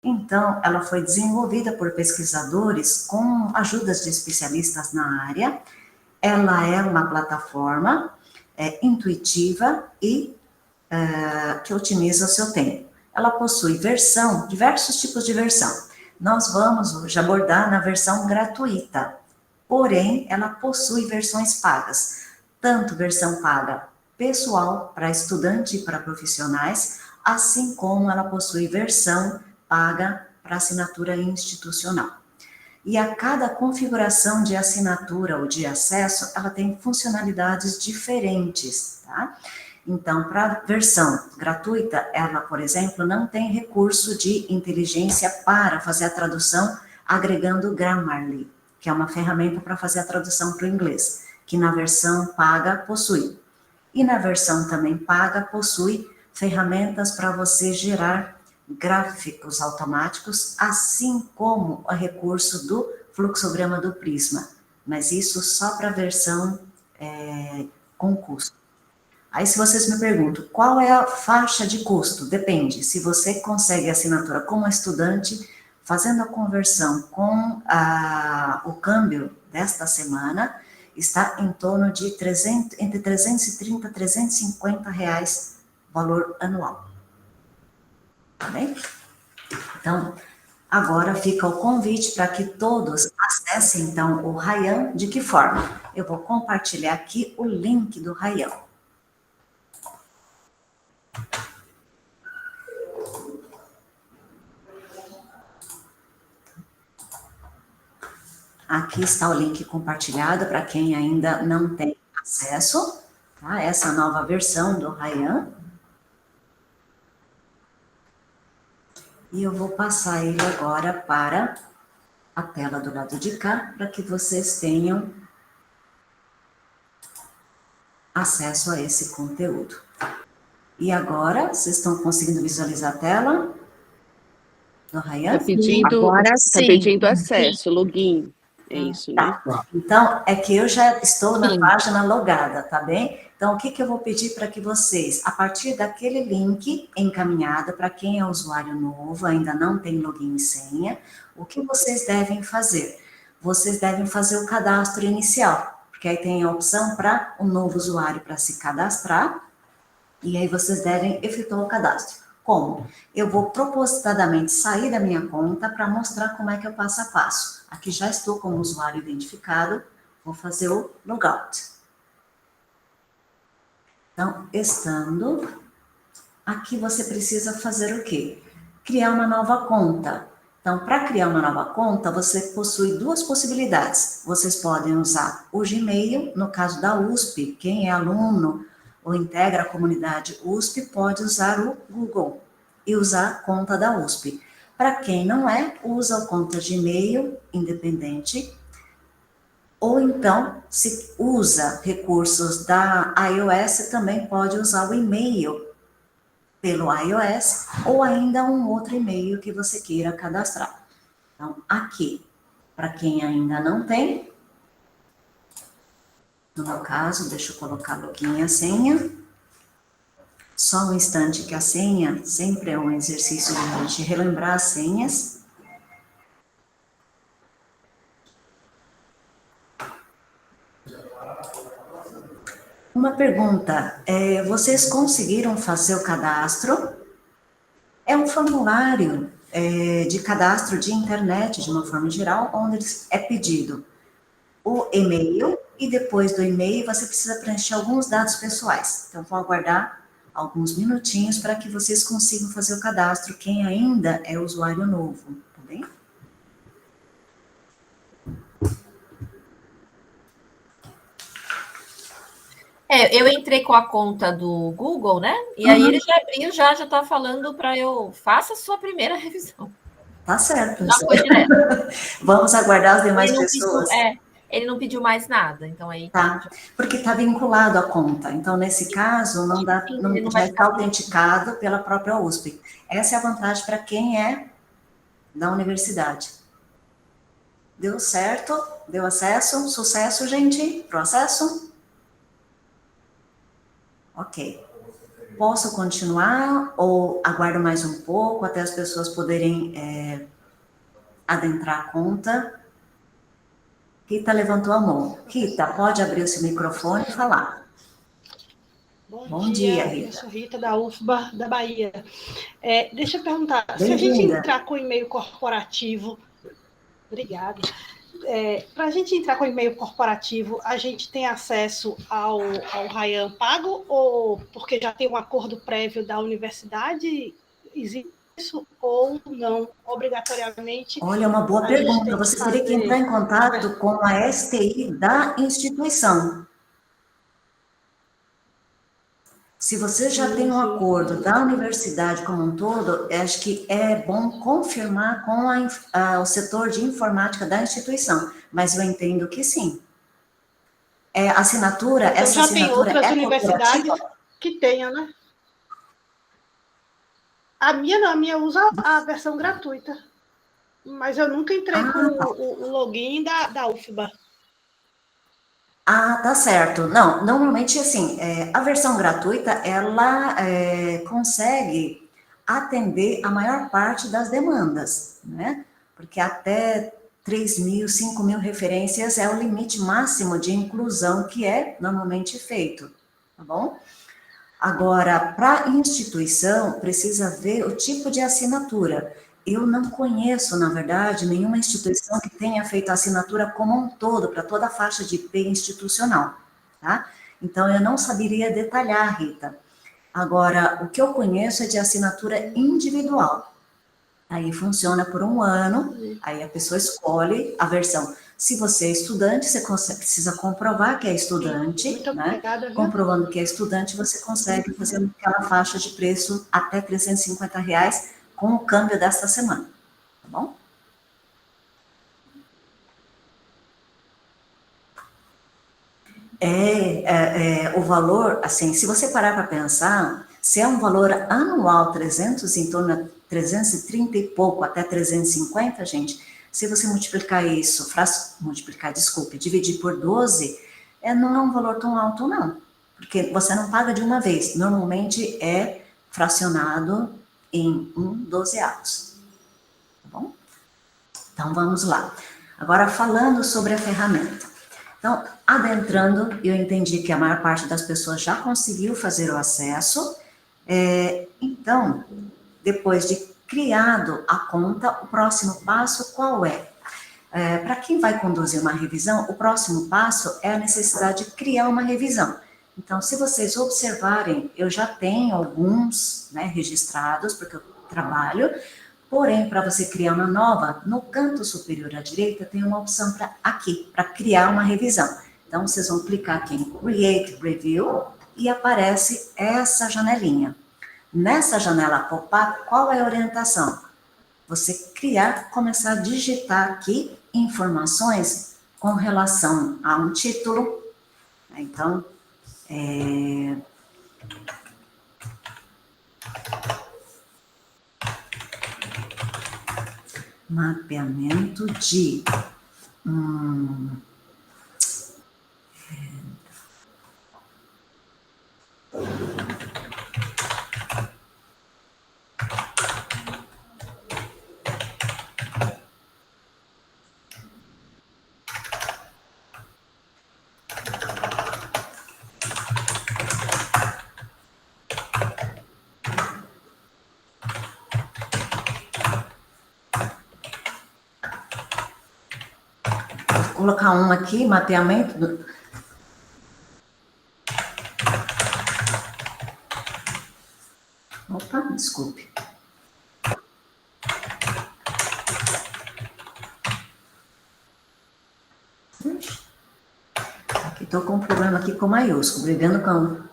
Então, ela foi desenvolvida por pesquisadores com ajudas de especialistas na área. Ela é uma plataforma intuitiva e que otimiza o seu tempo. Ela possui diversos tipos de versão. Nós vamos hoje abordar na versão gratuita, porém, ela possui versões pagas, tanto versão paga pessoal para estudante e para profissionais, assim como ela possui versão paga para assinatura institucional. E a cada configuração de assinatura ou de acesso, ela tem funcionalidades diferentes, tá? Então, para a versão gratuita, ela, por exemplo, não tem recurso de inteligência para fazer a tradução agregando Grammarly, que é uma ferramenta para fazer a tradução para o inglês, que na versão paga possui. E na versão também paga possui ferramentas para você gerar gráficos automáticos, assim como o recurso do fluxograma do Prisma, mas isso só para a versão com custo. Aí, se vocês me perguntam, qual é a faixa de custo? Depende. Se você consegue assinatura como estudante, fazendo a conversão com o câmbio desta semana, está em torno de entre 330 e 350 reais valor anual. Tá bem? Então, agora fica o convite para que todos acessem, então, o Ryan. De que forma? Eu vou compartilhar aqui o link do Ryan. Aqui está o link compartilhado para quem ainda não tem acesso, tá? Essa nova versão do Ryan. E eu vou passar ele agora para a tela do lado de cá, para que vocês tenham acesso a esse conteúdo. E agora, vocês estão conseguindo visualizar a tela do Ryan? Agora sim. Tá pedindo acesso, login. É isso, né? Tá. Então, é que eu já estou na página logada, tá bem? Então, o que eu vou pedir para que vocês, a partir daquele link encaminhado para quem é usuário novo, ainda não tem login e senha, o que vocês devem fazer? Vocês devem fazer o cadastro inicial, porque aí tem a opção para o novo usuário para se cadastrar, e aí vocês devem efetuar o cadastro. Como? Eu vou propositadamente sair da minha conta para mostrar como é que eu passo a passo. Aqui já estou como usuário identificado, vou fazer o logout. Então, estando, aqui você precisa fazer o quê? Criar uma nova conta. Então, para criar uma nova conta, você possui duas possibilidades. Vocês podem usar o Gmail, no caso da USP, quem é aluno ou integra a comunidade USP, pode usar o Google e usar a conta da USP. Para quem não é, usa a conta de e-mail independente, ou então, se usa recursos da iOS, também pode usar o e-mail pelo iOS, ou ainda um outro e-mail que você queira cadastrar. Então, aqui, para quem ainda não tem, no meu caso, deixa eu colocar login e a senha. Só um instante, que a senha sempre é um exercício de a gente relembrar as senhas. Uma pergunta, vocês conseguiram fazer o cadastro? É um formulário de cadastro de internet, de uma forma geral, onde é pedido o e-mail, e depois do e-mail você precisa preencher alguns dados pessoais. Então, vou aguardar alguns minutinhos para que vocês consigam fazer o cadastro, quem ainda é usuário novo, tá bem? Eu entrei com a conta do Google, né? E aí ele já abriu, já está falando para eu faça a sua primeira revisão. Tá certo. Já foi direto. Vamos aguardar as demais pessoas. Ele não pediu mais nada, então aí... Tá, porque está vinculado à conta, então nesse caso não dá, não já está autenticado pela própria USP. Essa é a vantagem para quem é da universidade. Deu certo? Deu acesso? Sucesso, gente? Pro acesso? Ok. Posso continuar ou aguardo mais um pouco até as pessoas poderem adentrar a conta? Rita levantou a mão. Rita, pode abrir o seu microfone e falar. Bom dia, Rita. Eu sou Rita, da UFBA, da Bahia. Deixa eu perguntar, se a gente Bem-vinda. entrar com e-mail corporativo... Obrigada. Para a gente entrar com e-mail corporativo, a gente tem acesso ao Ryan pago, ou porque já tem um acordo prévio da universidade? Existe isso ou não, obrigatoriamente? Olha, uma boa pergunta. Você teria que entrar em contato com a STI da instituição. Se você já tem um acordo da universidade como um todo, acho que é bom confirmar com o setor de informática da instituição, mas eu entendo que sim. Assinatura, então, essa já assinatura tem outras é universidades corporativa? que tenham, né? A minha não, a minha usa a versão gratuita, mas eu nunca entrei com o login da UFBA. Ah, tá certo. Não, normalmente, assim, a versão gratuita, ela consegue atender a maior parte das demandas, né? Porque até 3.000, 5.000 referências é o limite máximo de inclusão que é normalmente feito, tá bom? Agora, para instituição, precisa ver o tipo de assinatura. Eu não conheço, na verdade, nenhuma instituição que tenha feito a assinatura como um todo, para toda a faixa de IP institucional, tá? Então, eu não saberia detalhar, Rita. Agora, o que eu conheço é de assinatura individual. Aí funciona por 1 ano, aí a pessoa escolhe a versão. Se você é estudante, você precisa comprovar que é estudante, Muito né? obrigada, viu? Comprovando que é estudante, você consegue fazer aquela faixa de preço até R$350 com o câmbio desta semana, tá bom? O valor, assim, se você parar para pensar, se é um valor anual, 300, em torno de 330 e pouco, até 350, gente, se você multiplicar isso, dividir por 12, não é um valor tão alto, não. Porque você não paga de uma vez. Normalmente é fracionado em 12avos. Tá bom? Então, vamos lá. Agora, falando sobre a ferramenta. Então, adentrando, eu entendi que a maior parte das pessoas já conseguiu fazer o acesso. Então, depois de criado a conta, o próximo passo qual é? Para quem vai conduzir uma revisão, o próximo passo é a necessidade de criar uma revisão. Então, se vocês observarem, eu já tenho alguns, né, registrados, porque eu trabalho, porém, para você criar uma nova, no canto superior à direita tem uma opção para criar uma revisão. Então, vocês vão clicar aqui em Create Review e aparece essa janelinha. Nessa janela pop-up, qual é a orientação? Você começar a digitar aqui informações com relação a um título. Então, mapeamento de vou colocar um aqui, mapeamento. Opa, desculpe. Estou com um problema aqui com maiúsculo, brigando com...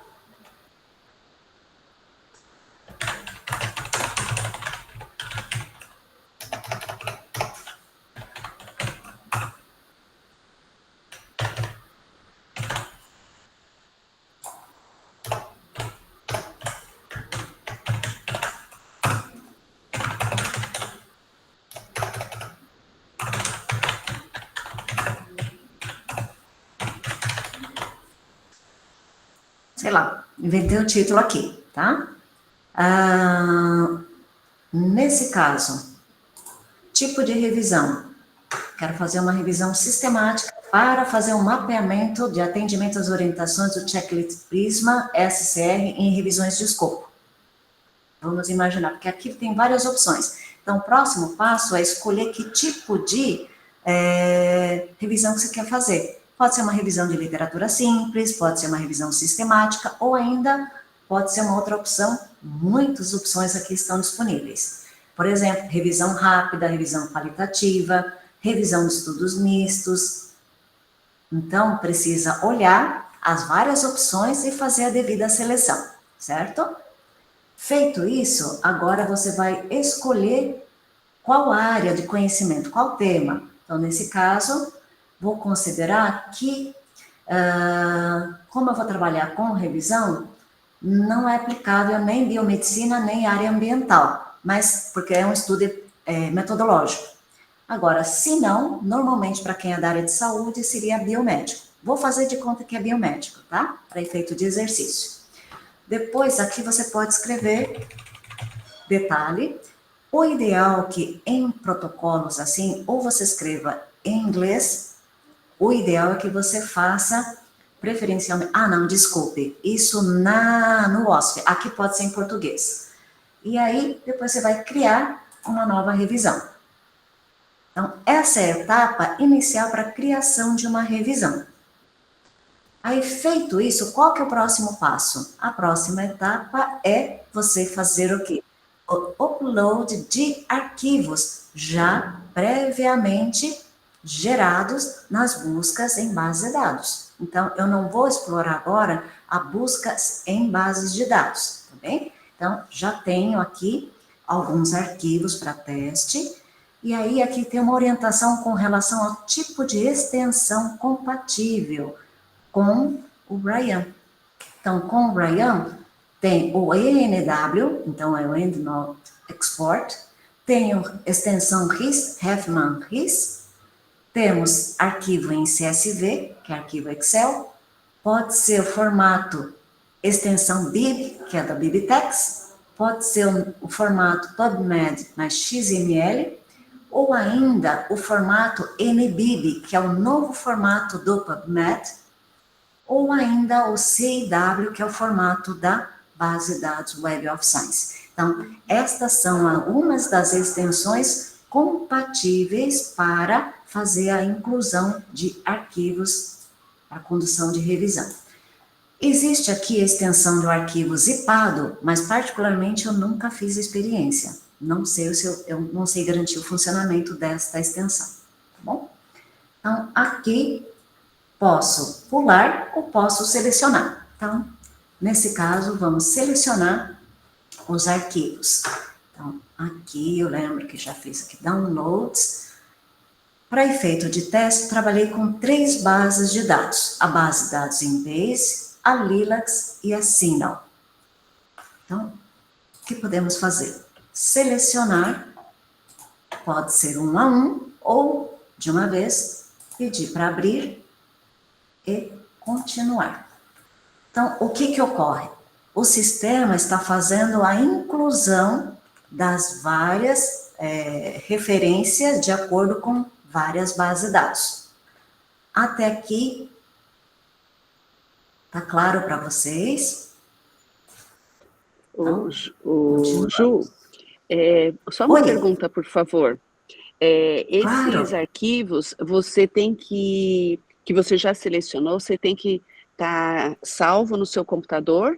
Sei lá, inventei o título aqui, tá? Nesse caso, tipo de revisão. Quero fazer uma revisão sistemática para fazer um mapeamento de atendimento às orientações do checklist Prisma SCR em revisões de escopo. Vamos imaginar, porque aqui tem várias opções. Então, o próximo passo é escolher que tipo de revisão que você quer fazer. Pode ser uma revisão de literatura simples, pode ser uma revisão sistemática, ou ainda pode ser uma outra opção. Muitas opções aqui estão disponíveis. Por exemplo, revisão rápida, revisão qualitativa, revisão de estudos mistos. Então, precisa olhar as várias opções e fazer a devida seleção, certo? Feito isso, agora você vai escolher qual área de conhecimento, qual tema. Então, nesse caso, vou considerar que, como eu vou trabalhar com revisão, não é aplicável nem biomedicina, nem área ambiental, mas porque é um estudo metodológico. Agora, se não, normalmente para quem é da área de saúde, seria biomédico. Vou fazer de conta que é biomédico, tá? Para efeito de exercício. Depois, aqui você pode escrever, detalhe, o ideal é que em protocolos assim, ou você escreva em inglês, o ideal é que você faça preferencialmente, não, desculpe, isso no OSF, aqui pode ser em português. E aí, depois você vai criar uma nova revisão. Então, essa é a etapa inicial para a criação de uma revisão. Aí, feito isso, qual que é o próximo passo? A próxima etapa é você fazer o quê? O upload de arquivos já previamente gerados nas buscas em bases de dados. Então, eu não vou explorar agora a busca em bases de dados, tá bem? Então, já tenho aqui alguns arquivos para teste, e aí aqui tem uma orientação com relação ao tipo de extensão compatível com o Ryan. Então, com o Ryan, tem o ENW, então é o End Not Export, tem a extensão RIS, Huffman RIS, temos arquivo em CSV, que é arquivo Excel, pode ser o formato extensão BIB, que é da BibTeX, pode ser o formato PubMed mais XML, ou ainda o formato NBIB, que é o novo formato do PubMed, ou ainda o CIW, que é o formato da base de dados Web of Science. Então, estas são algumas das extensões compatíveis para fazer a inclusão de arquivos para condução de revisão. Existe aqui a extensão do arquivo zipado, mas particularmente eu nunca fiz experiência. Não sei eu não sei garantir o funcionamento desta extensão, tá bom? Então, aqui posso pular ou posso selecionar. Então, nesse caso, vamos selecionar os arquivos. Então, aqui eu lembro que já fiz aqui downloads. Para efeito de teste, trabalhei com 3 bases de dados. A base de dados Embase, a Lilacs e a Signal. Então, o que podemos fazer? Selecionar, pode ser um a um, ou, de uma vez, pedir para abrir e continuar. Então, o que ocorre? O sistema está fazendo a inclusão das várias referências de acordo com várias bases de dados. Até aqui, tá claro para vocês? Então, Ju, só uma pergunta, por favor. Esses Claro. arquivos, você tem que você já selecionou, você tem que estar salvo no seu computador,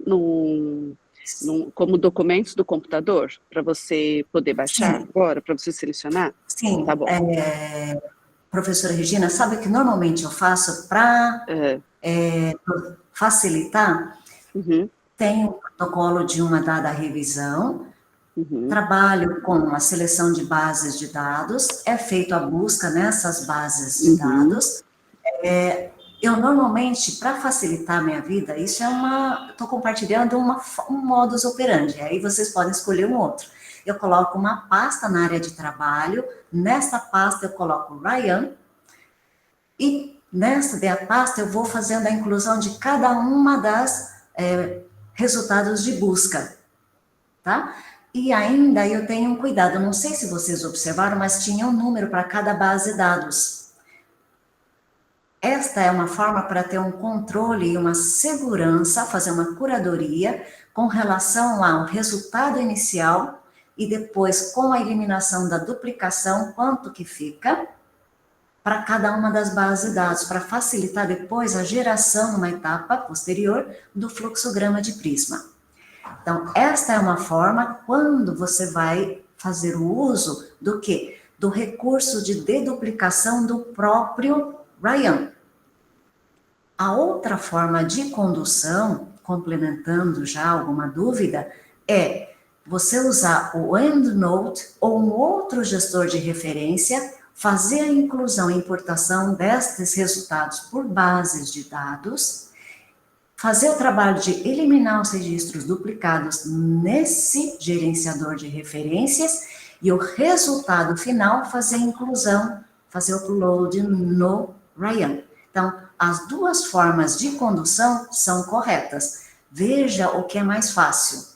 como documentos do computador, para você poder baixar agora, para você selecionar? Sim. Tá bom. Professora Regina, sabe o que normalmente eu faço para facilitar? Tenho o protocolo de uma dada revisão, trabalho com a seleção de bases de dados, é feita a busca nessas bases de dados. Eu normalmente, para facilitar a minha vida, isso estou compartilhando um modus operandi, aí vocês podem escolher um outro. Eu coloco uma pasta na área de trabalho, nessa pasta eu coloco Ryan, e nessa pasta eu vou fazendo a inclusão de cada uma das resultados de busca, tá? E ainda eu tenho um cuidado, não sei se vocês observaram, mas tinha um número para cada base de dados. Esta é uma forma para ter um controle e uma segurança, fazer uma curadoria com relação ao resultado inicial e depois com a eliminação da duplicação, quanto que fica para cada uma das bases de dados, para facilitar depois a geração, numa etapa posterior, do fluxograma de Prisma. Então, esta é uma forma quando você vai fazer o uso do quê? Do recurso de deduplicação do próprio Ryan. A outra forma de condução, complementando já alguma dúvida, é você usar o EndNote ou um outro gestor de referência, fazer a inclusão e importação destes resultados por bases de dados, fazer o trabalho de eliminar os registros duplicados nesse gerenciador de referências e o resultado final fazer a inclusão, fazer o upload no Ryan. Então, as duas formas de condução são corretas. Veja o que é mais fácil.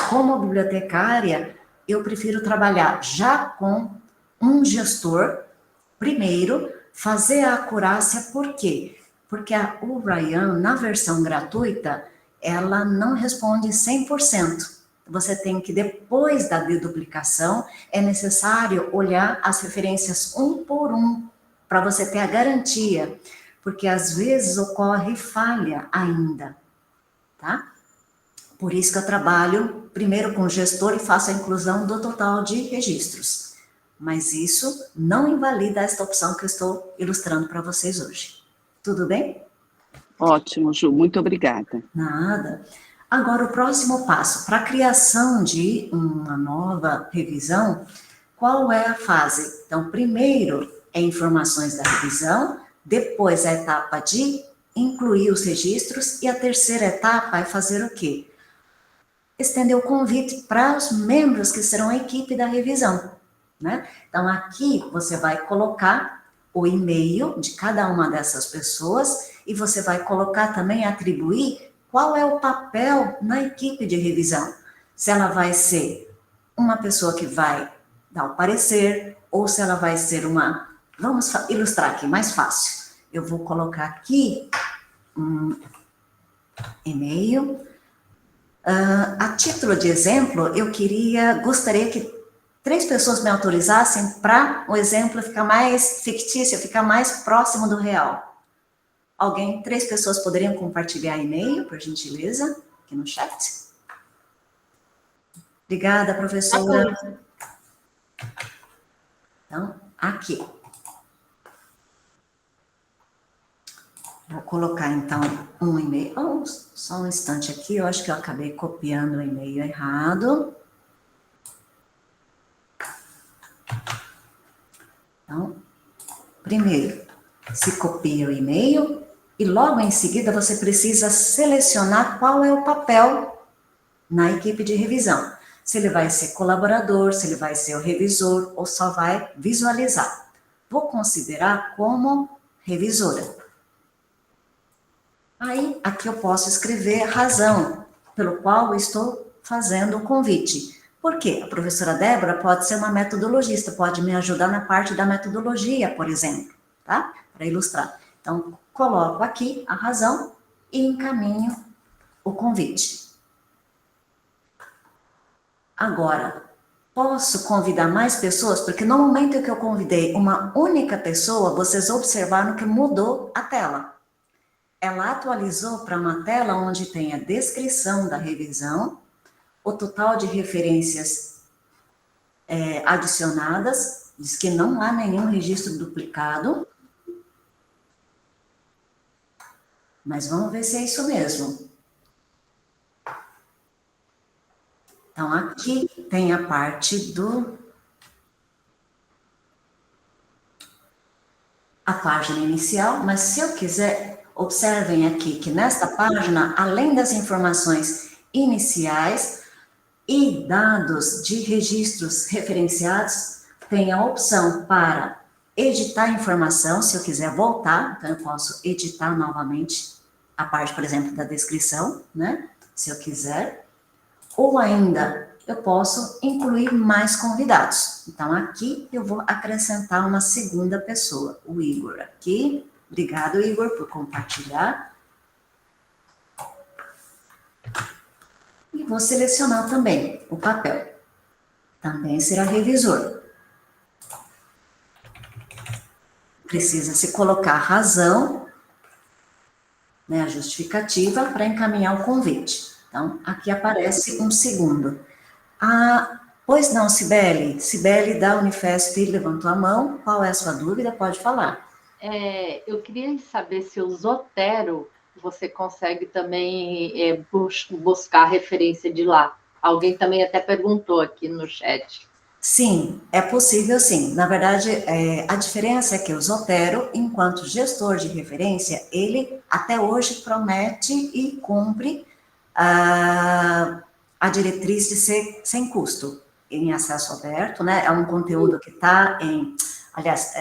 Como bibliotecária, eu prefiro trabalhar já com um gestor, primeiro, fazer a acurácia, por quê? Porque o Ryan, na versão gratuita, ela não responde 100%. Você tem que, depois da deduplicação, é necessário olhar as referências um por um, para você ter a garantia, porque às vezes ocorre falha ainda, tá? Por isso que eu trabalho primeiro com o gestor e faço a inclusão do total de registros. Mas isso não invalida esta opção que eu estou ilustrando para vocês hoje. Tudo bem? Ótimo, Ju, muito obrigada. Nada. Agora, o próximo passo, para a criação de uma nova revisão, qual é a fase? Então, primeiro é informações da revisão, depois a etapa de incluir os registros, e a terceira etapa é fazer o quê? Estender o convite para os membros que serão a equipe da revisão, né? Então, aqui você vai colocar o e-mail de cada uma dessas pessoas e você vai colocar também, atribuir qual é o papel na equipe de revisão. Se ela vai ser uma pessoa que vai dar o parecer, ou se ela vai ser uma... Vamos ilustrar aqui, mais fácil. Eu vou colocar aqui um e-mail. A título de exemplo, eu gostaria que 3 pessoas me autorizassem para o exemplo ficar mais fictício, ficar mais próximo do real. 3 pessoas poderiam compartilhar e-mail, por gentileza, aqui no chat? Obrigada, professora. Então, aqui. Vou colocar, então, um e-mail. Só um instante aqui, eu acho que eu acabei copiando o e-mail errado. Então, primeiro, se copia o e-mail e logo em seguida você precisa selecionar qual é o papel na equipe de revisão. Se ele vai ser colaborador, se ele vai ser o revisor ou só vai visualizar. Vou considerar como revisora. Aí, aqui eu posso escrever a razão pelo qual eu estou fazendo o convite. Por quê? A professora Débora pode ser uma metodologista, pode me ajudar na parte da metodologia, por exemplo, tá? Para ilustrar. Então, coloco aqui a razão e encaminho o convite. Agora, posso convidar mais pessoas? Porque no momento que eu convidei uma única pessoa, vocês observaram que mudou a tela. Ela atualizou para uma tela onde tem a descrição da revisão, o total de referências adicionadas, diz que não há nenhum registro duplicado. Mas vamos ver se é isso mesmo. Então, aqui tem a parte a página inicial, mas se eu quiser... Observem aqui que nesta página, além das informações iniciais e dados de registros referenciados, tem a opção para editar informação, se eu quiser voltar, então eu posso editar novamente a parte, por exemplo, da descrição, né? Se eu quiser. Ou ainda, eu posso incluir mais convidados. Então, aqui eu vou acrescentar uma segunda pessoa, o Igor aqui. Obrigado, Igor, por compartilhar. E vou selecionar também o papel. Também será revisor. Precisa se colocar a razão, né, a justificativa para encaminhar o convite. Então, aqui aparece um segundo. Ah, pois não, Cibele. Cibele da Unifesp levantou a mão. Qual é a sua dúvida? Pode falar. Eu queria saber se o Zotero você consegue também buscar referência de lá. Alguém também até perguntou aqui no chat. Sim, é possível sim. Na verdade, a diferença é que o Zotero, enquanto gestor de referência, ele até hoje promete e cumpre a diretriz de ser sem custo, em acesso aberto, né? É um conteúdo que está em, aliás,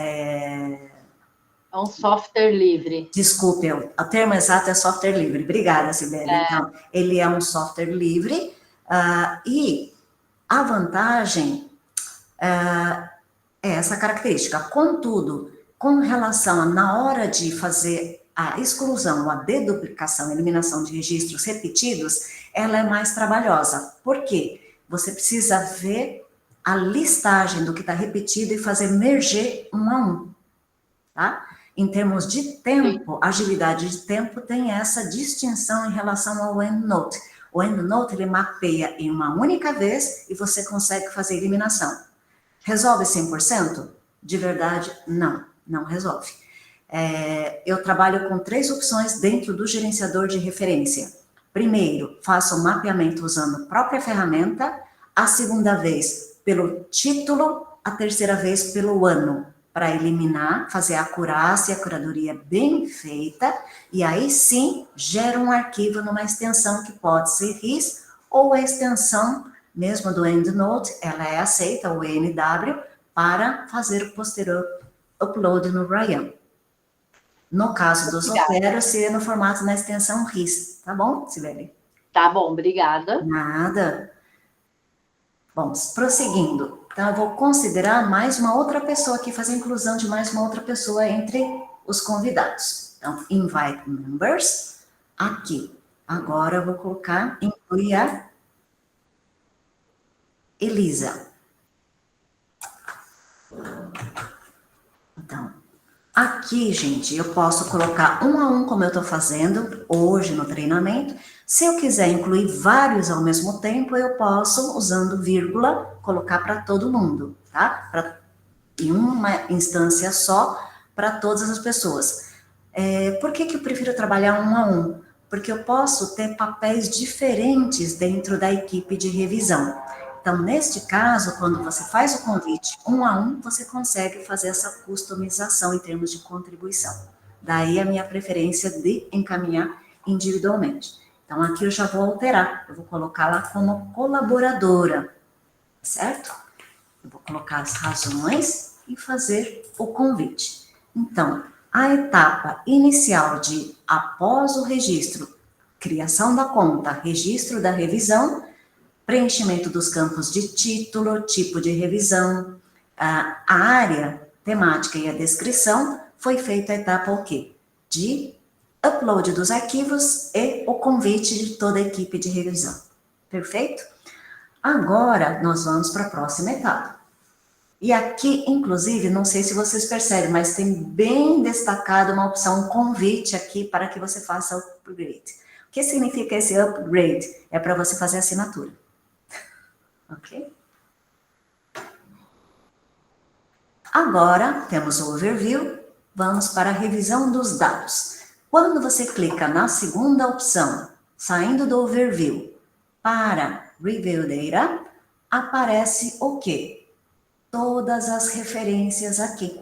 É um software livre. Desculpe, o termo exato é software livre. Obrigada, Sibeli. Então, ele é um software livre e a vantagem é essa característica. Contudo, com relação a, na hora de fazer a exclusão, a deduplicação, a eliminação de registros repetidos, ela é mais trabalhosa. Por quê? Você precisa ver a listagem do que está repetido e fazer merger um a um, tá? Em termos de tempo, agilidade de tempo tem essa distinção em relação ao EndNote. O EndNote, ele mapeia em uma única vez e você consegue fazer eliminação. Resolve 100%? De verdade, não, não resolve. Eu trabalho com 3 opções dentro do gerenciador de referência. Primeiro, faço o mapeamento usando a própria ferramenta, a segunda vez pelo título, a terceira vez pelo ano, para eliminar, fazer a acurácia, a curadoria bem feita, e aí sim, gera um arquivo numa extensão que pode ser RIS, ou a extensão mesmo do EndNote, ela é aceita, o ENW, para fazer o posterior upload no Ryan. No caso do Zotero, seria no formato na extensão RIS, tá bom, Sibeli? Tá bom, obrigada. Nada. Bom, prosseguindo. Então, eu vou considerar mais uma outra pessoa aqui, fazer a inclusão de mais uma outra pessoa entre os convidados. Então, invite members, aqui. Agora, eu vou colocar, incluir a Elisa. Então, aqui, gente, eu posso colocar um a um, como eu estou fazendo hoje no treinamento. Se eu quiser incluir vários ao mesmo tempo, eu posso, usando vírgula, colocar para todo mundo, tá? Em uma instância só, para todas as pessoas. Por que eu prefiro trabalhar um a um? Porque eu posso ter papéis diferentes dentro da equipe de revisão. Então, neste caso, quando você faz o convite um a um, você consegue fazer essa customização em termos de contribuição. Daí a minha preferência de encaminhar individualmente. Então, aqui eu já vou alterar, eu vou colocá-la como colaboradora, certo? Eu vou colocar as razões e fazer o convite. Então, a etapa inicial de, após o registro, criação da conta, registro da revisão, preenchimento dos campos de título, tipo de revisão, a área temática e a descrição, foi feita a etapa o quê? De upload dos arquivos e o convite de toda a equipe de revisão. Perfeito? Agora, nós vamos para a próxima etapa. E aqui, inclusive, não sei se vocês percebem, mas tem bem destacado uma opção convite aqui para que você faça o upgrade. O que significa esse upgrade? É para você fazer assinatura. Ok? Agora, temos o overview, vamos para a revisão dos dados. Quando você clica na segunda opção, saindo do overview para review data, aparece o quê? Todas as referências aqui.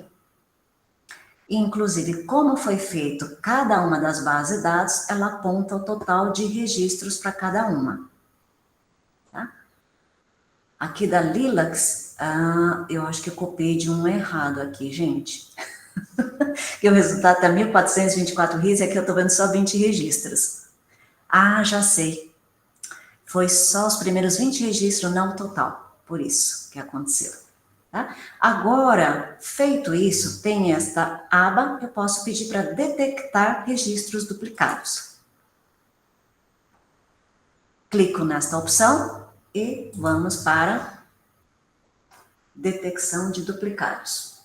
Inclusive, como foi feito cada uma das bases de dados, ela aponta o total de registros para cada uma. Tá? Aqui da Lilacs, eu acho que eu copiei de um errado aqui, gente. Que o resultado está 1.424 RIs, é que eu estou vendo só 20 registros. Ah, já sei. Foi só os primeiros 20 registros, não o total. Por isso que aconteceu. Tá? Agora, feito isso, tem esta aba, eu posso pedir para detectar registros duplicados. Clico nesta opção e vamos para detecção de duplicados.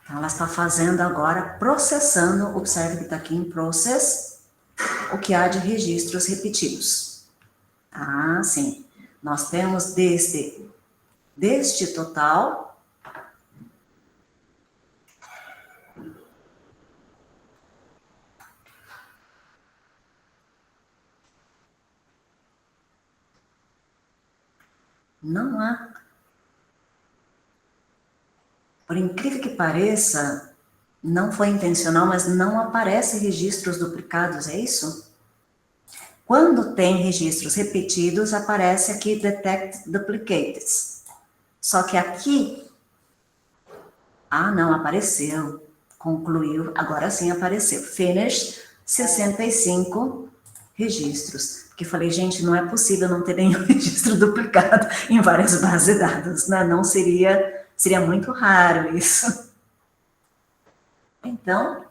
Então, ela está fazendo agora, processando, observe que está aqui em Process, o que há de registros repetidos. Ah, sim. Nós temos deste total, não há. Por incrível que pareça, não foi intencional, mas não aparece registros duplicados, é isso? Quando tem registros repetidos, aparece aqui Detect Duplicates. Só que aqui, não apareceu. Concluiu, agora sim apareceu. Finish, 65 registros. Porque falei, gente, não é possível não ter nenhum registro duplicado em várias bases de dados, né? Não seria muito raro isso. Então,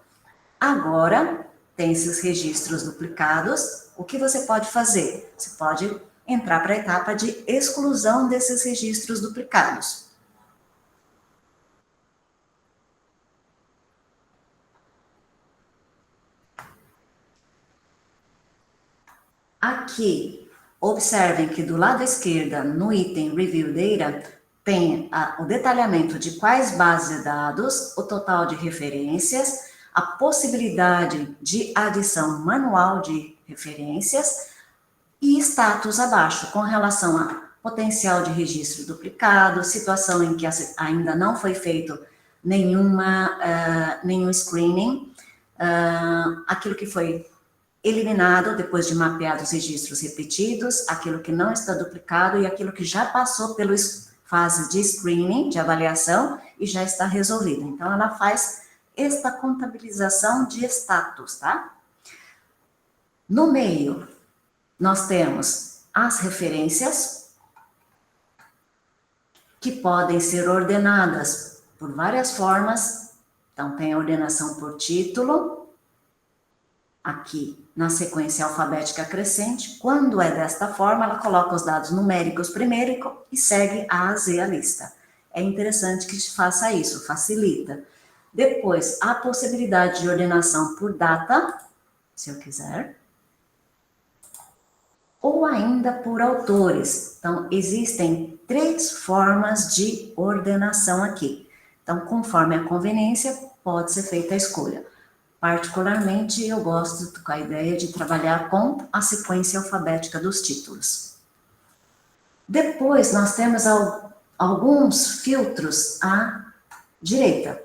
agora tem esses registros duplicados. O que você pode fazer? Você pode entrar para a etapa de exclusão desses registros duplicados. Aqui, observem que do lado esquerdo, no item Review Data, tem o detalhamento de quais bases de dados, o total de referências, a possibilidade de adição manual de referências e status abaixo, com relação a potencial de registro duplicado, situação em que ainda não foi feito nenhum screening, aquilo que foi eliminado depois de mapear os registros repetidos, aquilo que não está duplicado e aquilo que já passou pela fase de screening, de avaliação, e já está resolvido. Então, ela faz esta contabilização de status, tá? No meio, nós temos as referências, que podem ser ordenadas por várias formas. Então, tem a ordenação por título, aqui na sequência alfabética crescente. Quando é desta forma, ela coloca os dados numéricos primeiro e segue A a Z a lista. É interessante que faça isso, facilita. Depois, a possibilidade de ordenação por data, se eu quiser, ou ainda por autores. Então, existem 3 formas de ordenação aqui. Então, conforme a conveniência, pode ser feita a escolha. Particularmente, eu gosto com a ideia de trabalhar com a sequência alfabética dos títulos. Depois, nós temos alguns filtros à direita.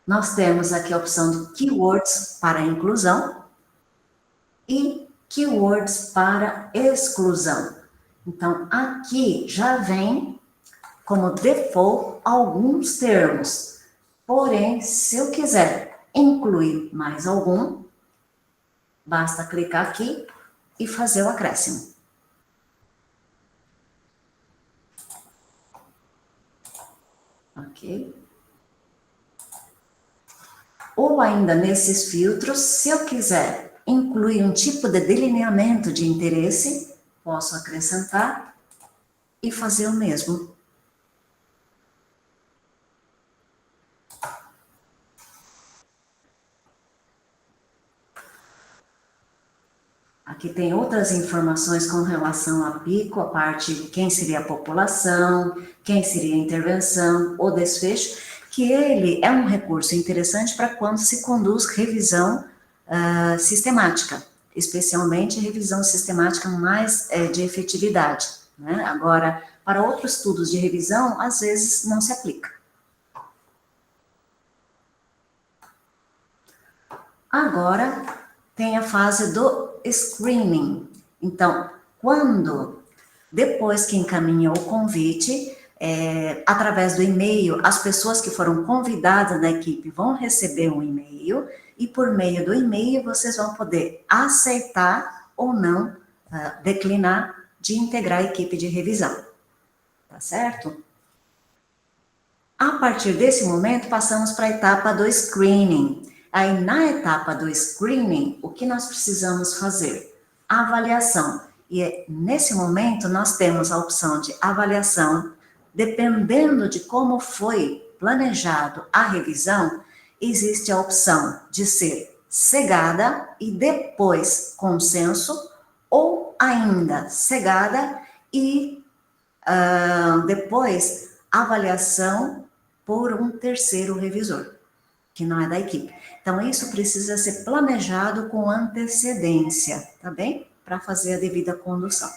Nós temos aqui a opção de keywords para inclusão e keywords para exclusão. Então, aqui já vem como default alguns termos. Porém, se eu quiser incluir mais algum, basta clicar aqui e fazer o acréscimo. Ok? Ou ainda nesses filtros, se eu quiser incluir um tipo de delineamento de interesse, posso acrescentar e fazer o mesmo. Aqui tem outras informações com relação a pico, a parte de quem seria a população, quem seria a intervenção, o desfecho, que ele é um recurso interessante para quando se conduz revisão sistemática, especialmente revisão sistemática mais de efetividade, né? Agora, para outros estudos de revisão, às vezes não se aplica. Agora, tem a fase do screening. Então, depois que encaminha o convite, através do e-mail, as pessoas que foram convidadas da equipe vão receber um e-mail, e por meio do e-mail vocês vão poder aceitar ou não, declinar de integrar a equipe de revisão. Tá certo? A partir desse momento, passamos para a etapa do screening. Aí, na etapa do screening, o que nós precisamos fazer? Avaliação. E nesse momento, nós temos a opção de avaliação. Dependendo de como foi planejado a revisão, existe a opção de ser cegada e depois consenso, ou ainda cegada e depois avaliação por um terceiro revisor, que não é da equipe. Então, isso precisa ser planejado com antecedência, tá bem? Para fazer a devida condução.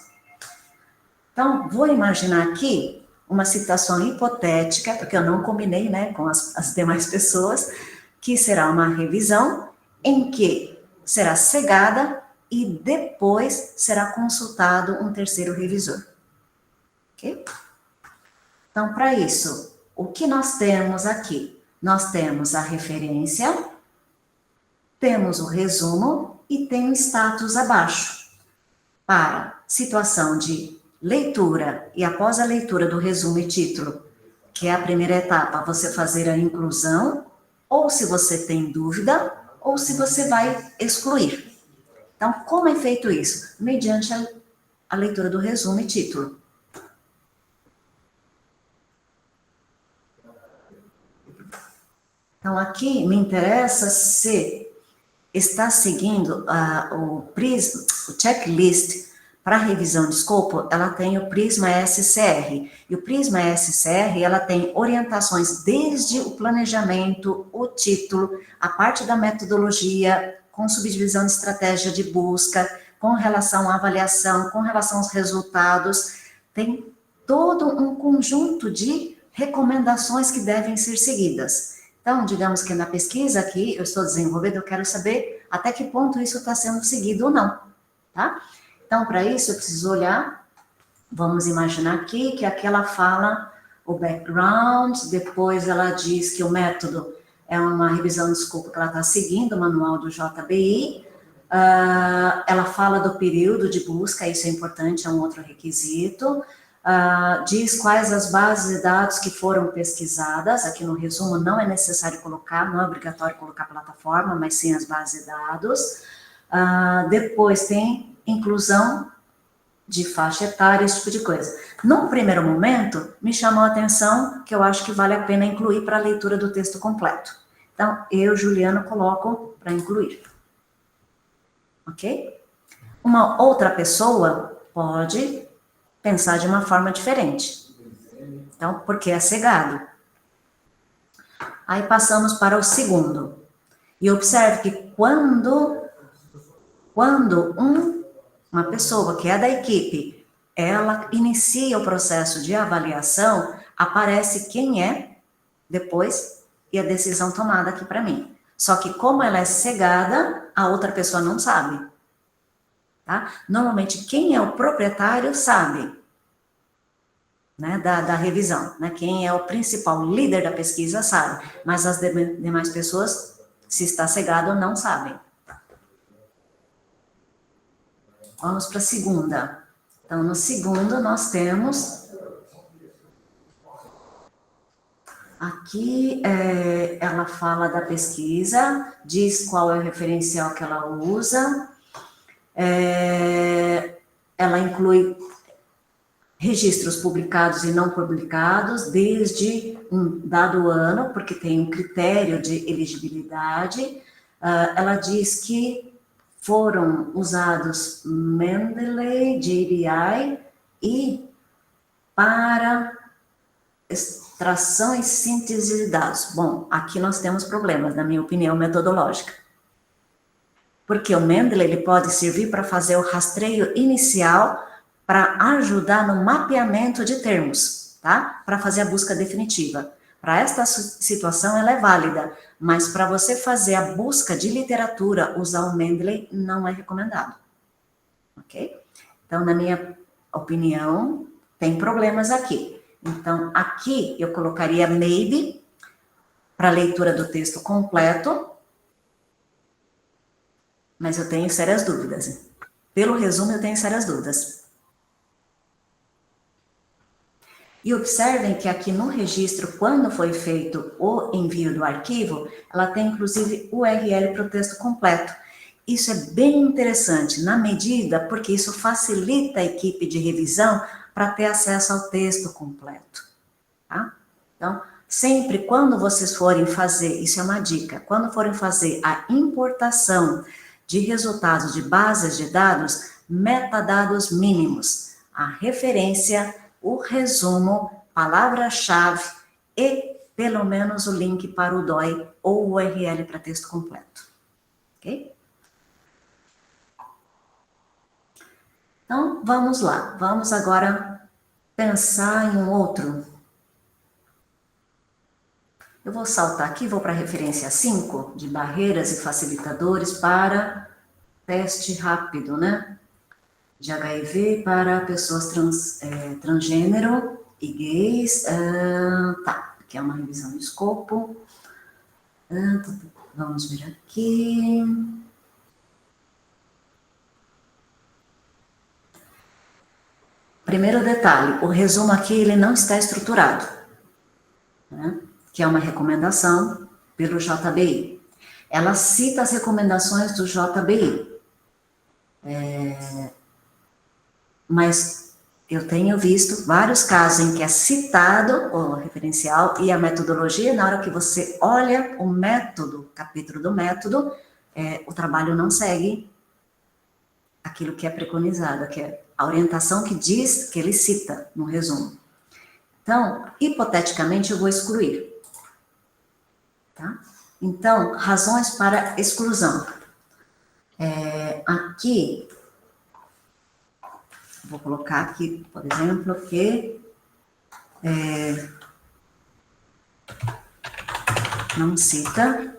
Então, vou imaginar aqui uma situação hipotética, porque eu não combinei, né, com as demais pessoas, que será uma revisão em que será cegada e depois será consultado um terceiro revisor. Ok? Então, para isso, o que nós temos aqui? Nós temos a referência, temos o resumo e tem o status abaixo. Para situação de leitura e após a leitura do resumo e título, que é a primeira etapa, você fazer a inclusão, ou se você tem dúvida, ou se você vai excluir. Então, como é feito isso? Mediante a leitura do resumo e título. Então, aqui me interessa se está seguindo o checklist para revisão de escopo, ela tem o Prisma SCR. E o Prisma SCR, ela tem orientações desde o planejamento, o título, a parte da metodologia, com subdivisão de estratégia de busca, com relação à avaliação, com relação aos resultados. Tem todo um conjunto de recomendações que devem ser seguidas. Então, digamos que na pesquisa que eu estou desenvolvendo, eu quero saber até que ponto isso está sendo seguido ou não, tá? Então, para isso, eu preciso olhar, vamos imaginar aqui que aquela fala o background, depois ela diz que o método é uma revisão de escopo que ela está seguindo, o manual do JBI, ela fala do período de busca, isso é importante, é um outro requisito, diz quais as bases de dados que foram pesquisadas, aqui no resumo não é necessário colocar, não é obrigatório colocar a plataforma, mas sim as bases de dados. Depois tem inclusão de faixa etária, esse tipo de coisa. Num primeiro momento, me chamou a atenção que eu acho que vale a pena incluir para a leitura do texto completo. Então, eu, Juliano, coloco para incluir. Ok? Uma outra pessoa pode pensar de uma forma diferente. Então, porque é cegado. Aí passamos para o segundo. E observe que quando uma pessoa que é da equipe, ela inicia o processo de avaliação, aparece quem é depois e a decisão tomada aqui para mim. Só que como ela é cegada, a outra pessoa não sabe. Tá? Normalmente, quem é o proprietário sabe, né, da revisão. Né? Quem é o principal líder da pesquisa sabe, mas as demais pessoas, se está cegado ou não sabem. Vamos para a segunda. Então, no segundo, nós temos... Aqui, ela fala da pesquisa, diz qual é o referencial que ela usa, ela inclui registros publicados e não publicados, desde um dado ano, porque tem um critério de elegibilidade. Ela diz que foram usados Mendeley, JBI, e para extração e síntese de dados. Bom, aqui nós temos problemas, na minha opinião, metodológica. Porque o Mendeley, ele pode servir para fazer o rastreio inicial, para ajudar no mapeamento de termos, tá? Para fazer a busca definitiva. Para esta situação, ela é válida, mas para você fazer a busca de literatura, usar o Mendeley não é recomendado. Ok? Então, na minha opinião, tem problemas aqui. Então, aqui eu colocaria maybe, para leitura do texto completo, mas eu tenho sérias dúvidas. Pelo resumo, eu tenho sérias dúvidas. E observem que aqui no registro, quando foi feito o envio do arquivo, ela tem inclusive o URL para o texto completo. Isso é bem interessante, na medida, porque isso facilita a equipe de revisão para ter acesso ao texto completo. Tá? Então, sempre quando vocês forem fazer, isso é uma dica, quando forem fazer a importação de resultados de bases de dados, metadados mínimos, a referência, o resumo, palavra-chave e pelo menos o link para o DOI ou o URL para texto completo. Ok? Então, vamos lá. Vamos agora pensar em um outro. Eu vou saltar aqui, vou para a referência 5, de barreiras e facilitadores para teste rápido, né? De HIV para pessoas transgênero e gays. Tá, aqui é uma revisão de escopo. Vamos ver aqui. Primeiro detalhe, o resumo aqui ele não está estruturado, né? Que é uma recomendação pelo JBI. Ela cita as recomendações do JBI. Mas eu tenho visto vários casos em que é citado o referencial e a metodologia, na hora que você olha o método, o capítulo do método, o trabalho não segue aquilo que é preconizado, que é a orientação que diz, que ele cita no resumo. Então, hipoteticamente, eu vou excluir. Tá? Então, razões para exclusão. Aqui, vou colocar aqui, por exemplo, que não cita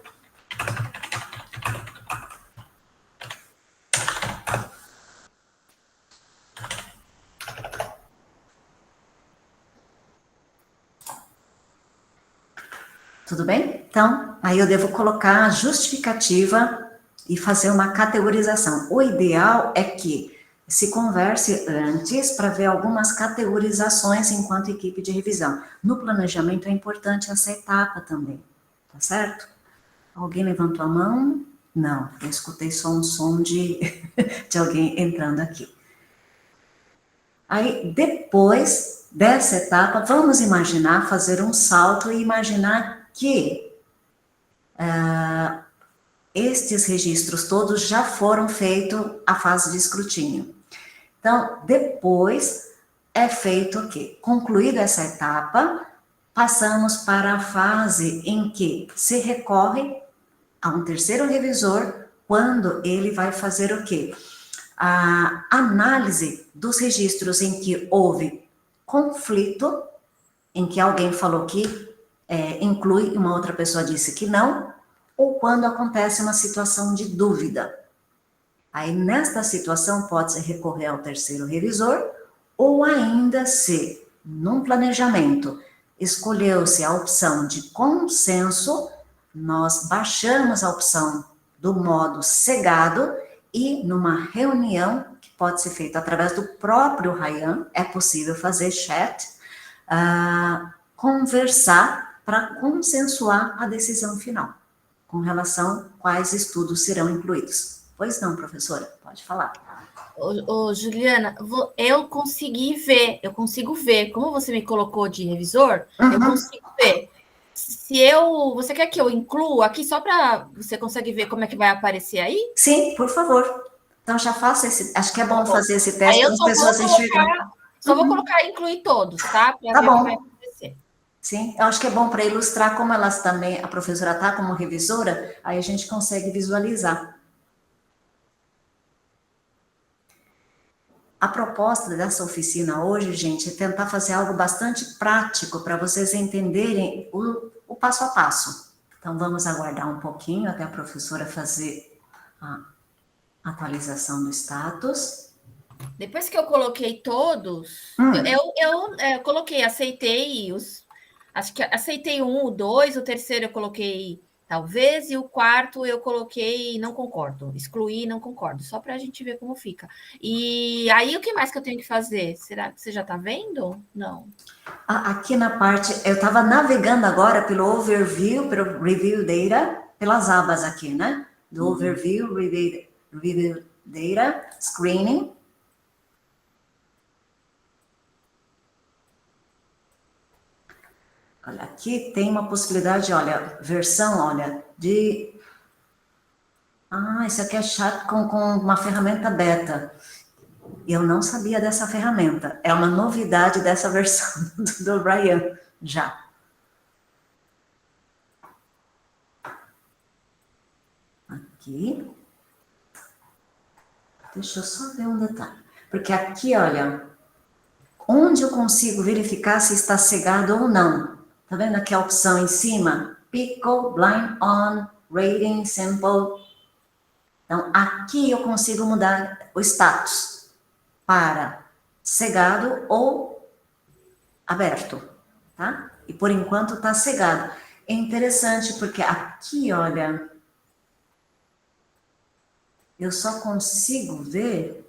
tudo bem? Então, aí eu devo colocar a justificativa e fazer uma categorização. O ideal é que se converse antes para ver algumas categorizações enquanto equipe de revisão. No planejamento é importante essa etapa também, tá certo? Alguém levantou a mão? Não, eu escutei só um som de alguém entrando aqui. Aí, depois dessa etapa, vamos imaginar, fazer um salto e imaginar que estes registros todos já foram feitos à fase de escrutínio. Então, depois é feito o quê? Concluída essa etapa, passamos para a fase em que se recorre a um terceiro revisor, quando ele vai fazer o quê? A análise dos registros em que houve conflito, em que alguém falou que inclui e uma outra pessoa disse que não, ou quando acontece uma situação de dúvida. Aí, nesta situação, pode-se recorrer ao terceiro revisor, ou ainda se, num planejamento, escolheu-se a opção de consenso, nós baixamos a opção do modo cegado e, numa reunião, que pode ser feita através do próprio Ryan, é possível fazer chat, conversar para consensuar a decisão final, com relação a quais estudos serão incluídos. Pois não, professora, pode falar. Juliana, eu consigo ver, como você me colocou de revisor, eu consigo ver. Você quer que eu inclua aqui, só para você conseguir ver como é que vai aparecer aí? Sim, por favor. Então, já faço acho que é bom fazer esse teste para as pessoas enxergarem. Só vou colocar incluir todos, tá? Tá bom. Sim, eu acho que é bom para ilustrar como elas também, a professora está como revisora, aí a gente consegue visualizar. A proposta dessa oficina hoje, gente, é tentar fazer algo bastante prático para vocês entenderem o passo a passo. Então, vamos aguardar um pouquinho até a professora fazer a atualização do status. Depois que eu coloquei todos, eu coloquei, aceitei acho que aceitei o 2, o terceiro eu coloquei talvez, e o quarto eu coloquei não concordo, excluí não concordo, só para a gente ver como fica. E aí, o que mais que eu tenho que fazer? Será que você já está vendo? Não. Aqui na parte, eu estava navegando agora pelo overview, pelo review data, pelas abas aqui, né? Do overview, review data, screening. Olha, aqui tem uma possibilidade, olha, versão, olha, de... isso aqui é chat com uma ferramenta beta. Eu não sabia dessa ferramenta. É uma novidade dessa versão do Ryan, já. Aqui. Deixa eu só ver um detalhe. Porque aqui, olha, onde eu consigo verificar se está cegado ou não? Tá vendo aqui a opção em cima? Pickle, blind on, rating, simple. Então, aqui eu consigo mudar o status para cegado ou aberto, tá? E por enquanto está cegado. É interessante porque aqui, olha, eu só consigo ver...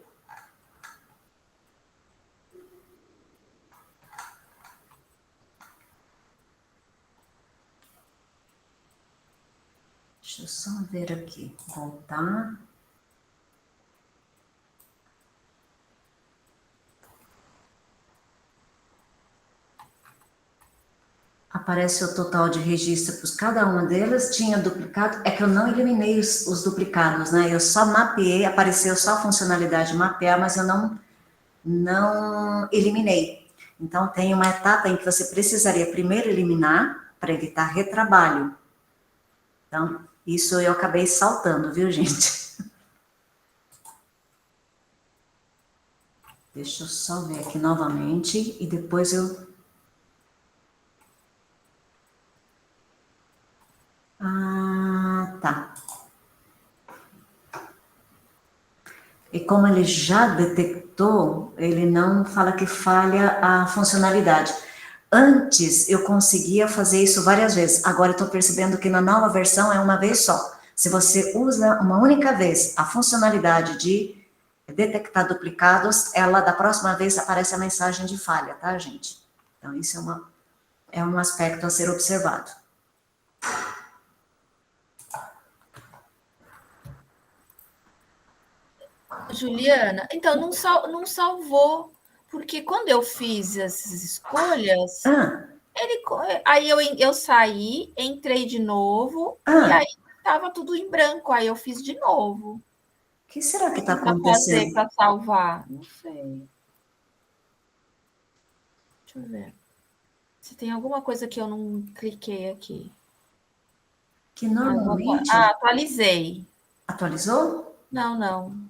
Deixa eu só ver aqui, voltar. Aparece o total de registros para cada uma delas, tinha duplicado, é que eu não eliminei os duplicados, né? Eu só mapeei, apareceu só a funcionalidade de mapear, mas eu não eliminei. Então, tem uma etapa em que você precisaria primeiro eliminar para evitar retrabalho. Então, isso eu acabei saltando, viu, gente? Deixa eu só ver aqui novamente e depois eu... Tá. E como ele já detectou, ele não fala que falha a funcionalidade. Antes, eu conseguia fazer isso várias vezes. Agora, eu estou percebendo que na nova versão é uma vez só. Se você usa uma única vez a funcionalidade de detectar duplicados, ela, da próxima vez, aparece a mensagem de falha, tá, gente? Então, isso é um aspecto a ser observado. Juliana, então não salvou, porque quando eu fiz essas escolhas, aí eu saí, entrei de novo, e aí estava tudo em branco, aí eu fiz de novo. O que será que está acontecendo? Para salvar? Não sei. Deixa eu ver. Se tem alguma coisa que eu não cliquei aqui. Que normalmente... atualizei. Atualizou? Não.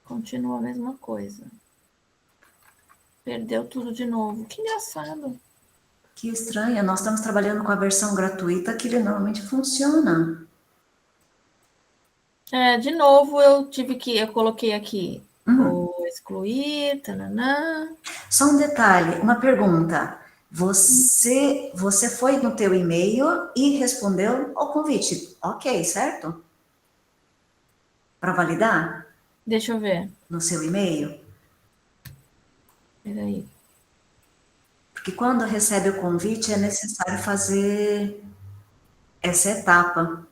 Continua a mesma coisa. Perdeu tudo de novo. Que engraçado. Que estranho. Nós estamos trabalhando com a versão gratuita que ele normalmente funciona. De novo eu coloquei aqui o excluir, tananã. Só um detalhe, uma pergunta. Você foi no teu e-mail e respondeu ao convite. Ok, certo? Para validar? Deixa eu ver. No seu e-mail? Peraí. Porque quando recebe o convite é necessário fazer essa etapa.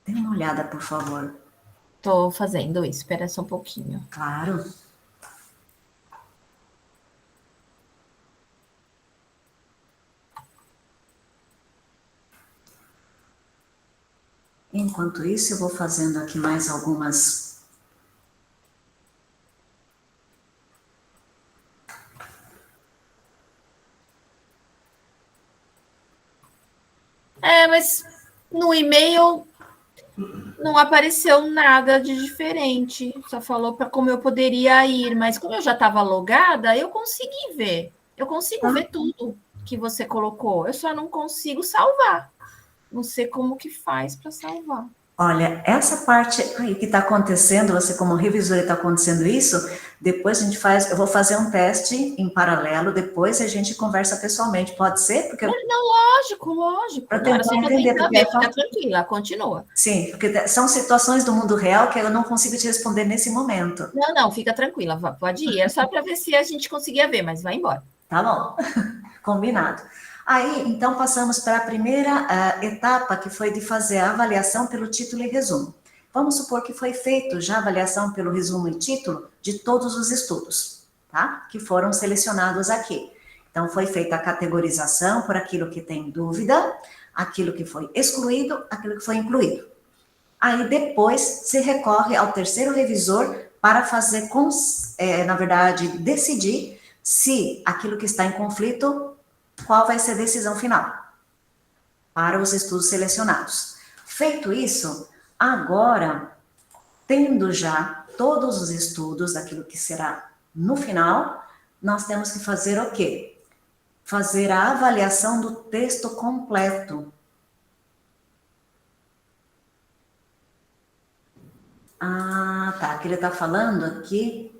Dê uma olhada, por favor. Estou fazendo isso, espera só um pouquinho. Claro. Enquanto isso, eu vou fazendo aqui mais algumas... Mas no e-mail não apareceu nada de diferente. Só falou para como eu poderia ir, mas como eu já estava logada, eu consegui ver. Eu consigo ver tudo que você colocou. Eu só não consigo salvar. Não sei como que faz para salvar. Olha, essa parte aí que está acontecendo, você como revisor está acontecendo isso, depois a gente faz, eu vou fazer um teste em paralelo, depois a gente conversa pessoalmente, pode ser? Porque Lógico. para Não, era tentar só para entender, tentar porque ver, fica tranquila, continua. sim, porque são situações do mundo real que eu não consigo te responder nesse momento. Não, fica tranquila, pode ir. É só para ver se a gente conseguia ver, mas vai embora. Tá bom, combinado. Aí, então, passamos para a primeira etapa, que foi de fazer a avaliação pelo título e resumo. Vamos supor que foi feito já a avaliação pelo resumo e título de todos os estudos, tá? Que foram selecionados aqui. Então, foi feita a categorização por aquilo que tem dúvida, aquilo que foi excluído, aquilo que foi incluído. Aí, depois, se recorre ao terceiro revisor para fazer, na verdade, decidir se aquilo que está em conflito, qual vai ser a decisão final para os estudos selecionados. Feito isso, agora, tendo já todos os estudos daquilo que será no final, nós temos que fazer o quê? Fazer a avaliação do texto completo. Ah, tá, que ele está falando aqui.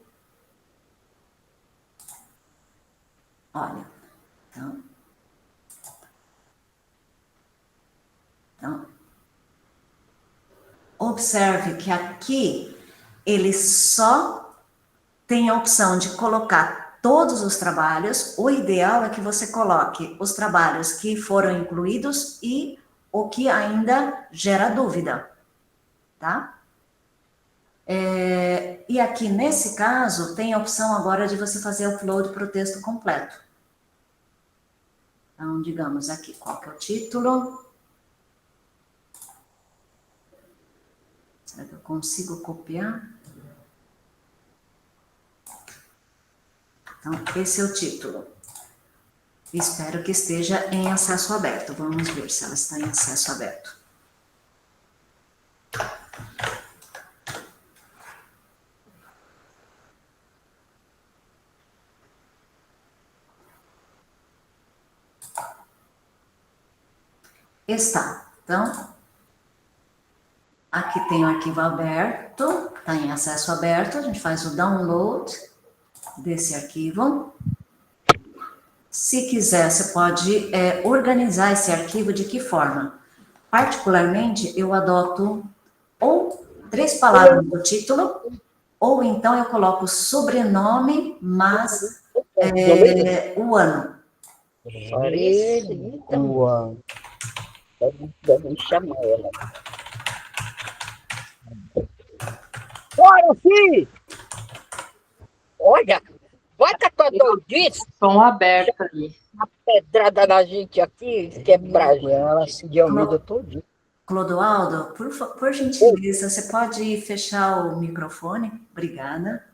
Olha, então, observe que aqui ele só tem a opção de colocar todos os trabalhos. O ideal é que você coloque os trabalhos que foram incluídos e o que ainda gera dúvida, tá? E aqui, nesse caso, tem a opção agora de você fazer upload para o texto completo. Então, digamos aqui, qual que é o título? Será que eu consigo copiar? Então, esse é o título. Espero que esteja em acesso aberto. Vamos ver se ela está em acesso aberto. Está. Então, aqui tem o arquivo aberto, está em acesso aberto, a gente faz o download desse arquivo. Se quiser, você pode organizar esse arquivo de que forma? Particularmente, eu adoto ou 3 palavras no título, ou então eu coloco sobrenome, mas o ano. O ano. Deve chamar ela. Olha, filho! Olha! Vai que a tua doidice! Som aberto ali. Uma pedrada na gente aqui, quebrar ela, se de Almeida todinho. Clodoaldo, por gentileza, você pode fechar o microfone? Obrigada.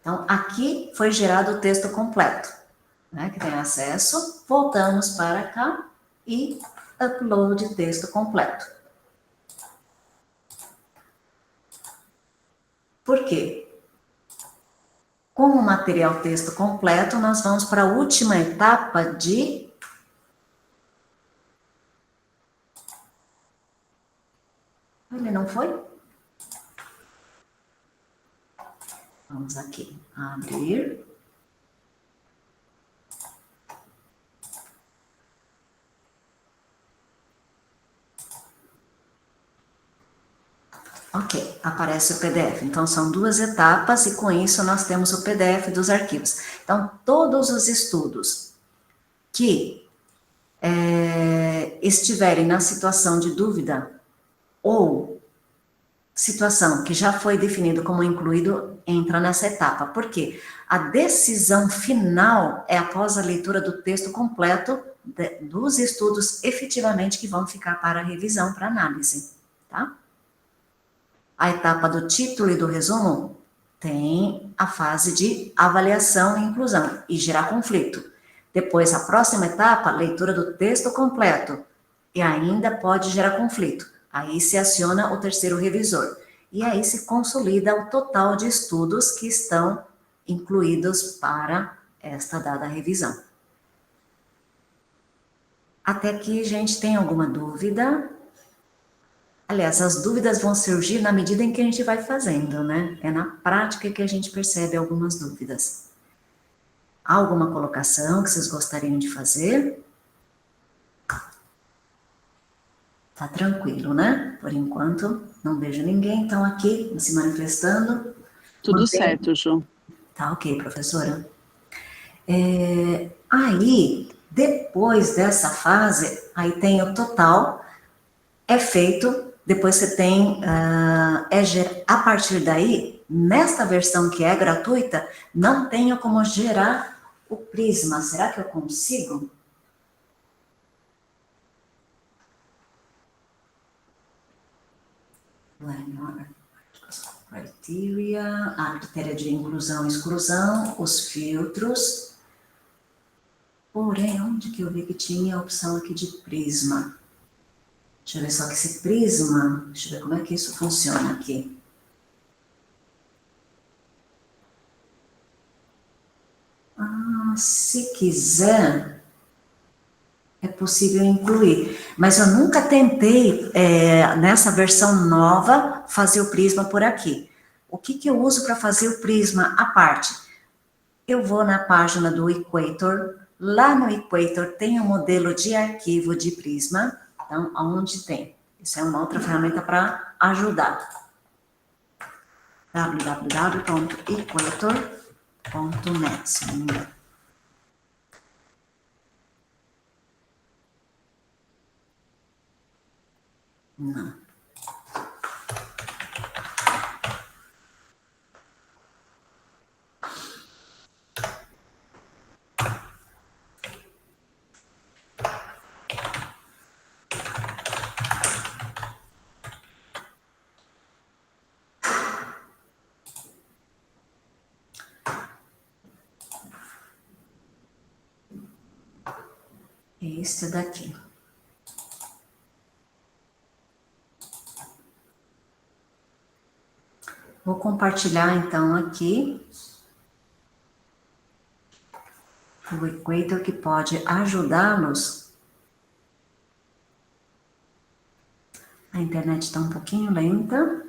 Então, aqui foi gerado o texto completo, né, que tem acesso. Voltamos para cá e upload texto completo. Por quê? Com o material texto completo, nós vamos para a última etapa de... Ele não foi? Vamos aqui, abrir. Ok, aparece o PDF. Então, são 2 etapas e com isso nós temos o PDF dos arquivos. Então, todos os estudos que estiverem na situação de dúvida ou situação que já foi definido como incluído, entra nessa etapa. Por quê? A decisão final é após a leitura do texto completo dos estudos efetivamente que vão ficar para revisão, para análise, tá? A etapa do título e do resumo tem a fase de avaliação e inclusão e gerar conflito. Depois, a próxima etapa, leitura do texto completo e ainda pode gerar conflito. Aí se aciona o terceiro revisor. E aí se consolida o total de estudos que estão incluídos para esta dada revisão. Até aqui, gente, tem alguma dúvida? Aliás, as dúvidas vão surgir na medida em que a gente vai fazendo, né? É na prática que a gente percebe algumas dúvidas. Há alguma colocação que vocês gostariam de fazer? Tá tranquilo, né? Por enquanto, não vejo ninguém, então aqui se manifestando. Tudo Mantém... certo, Ju. Tá ok, professora. Aí, depois dessa fase, aí tem o total, é feito, depois você tem, a partir daí, nesta versão que é gratuita, não tenho como gerar o prisma. Será que eu consigo? Criteria, a critério de inclusão e exclusão, os filtros. Porém, onde que eu vi que tinha a opção aqui de prisma? Deixa eu ver só que esse prisma, deixa eu ver como é que isso funciona aqui. Se quiser, é possível incluir. Mas eu nunca tentei, nessa versão nova, fazer o prisma por aqui. O que eu uso para fazer o prisma à parte? Eu vou na página do Equator. Lá no Equator tem um modelo de arquivo de prisma. Então, onde tem? Isso é uma outra ferramenta para ajudar. www.equator.net. Não. Este daqui. Vou compartilhar, então, aqui o Equator, que pode ajudá-los. A internet está um pouquinho lenta.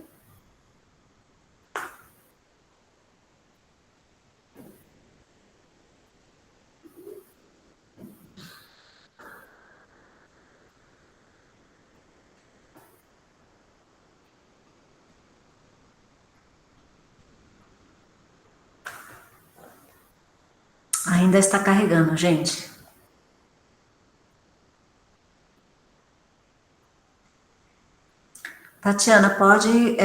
Ainda está carregando, gente. Tatiana, pode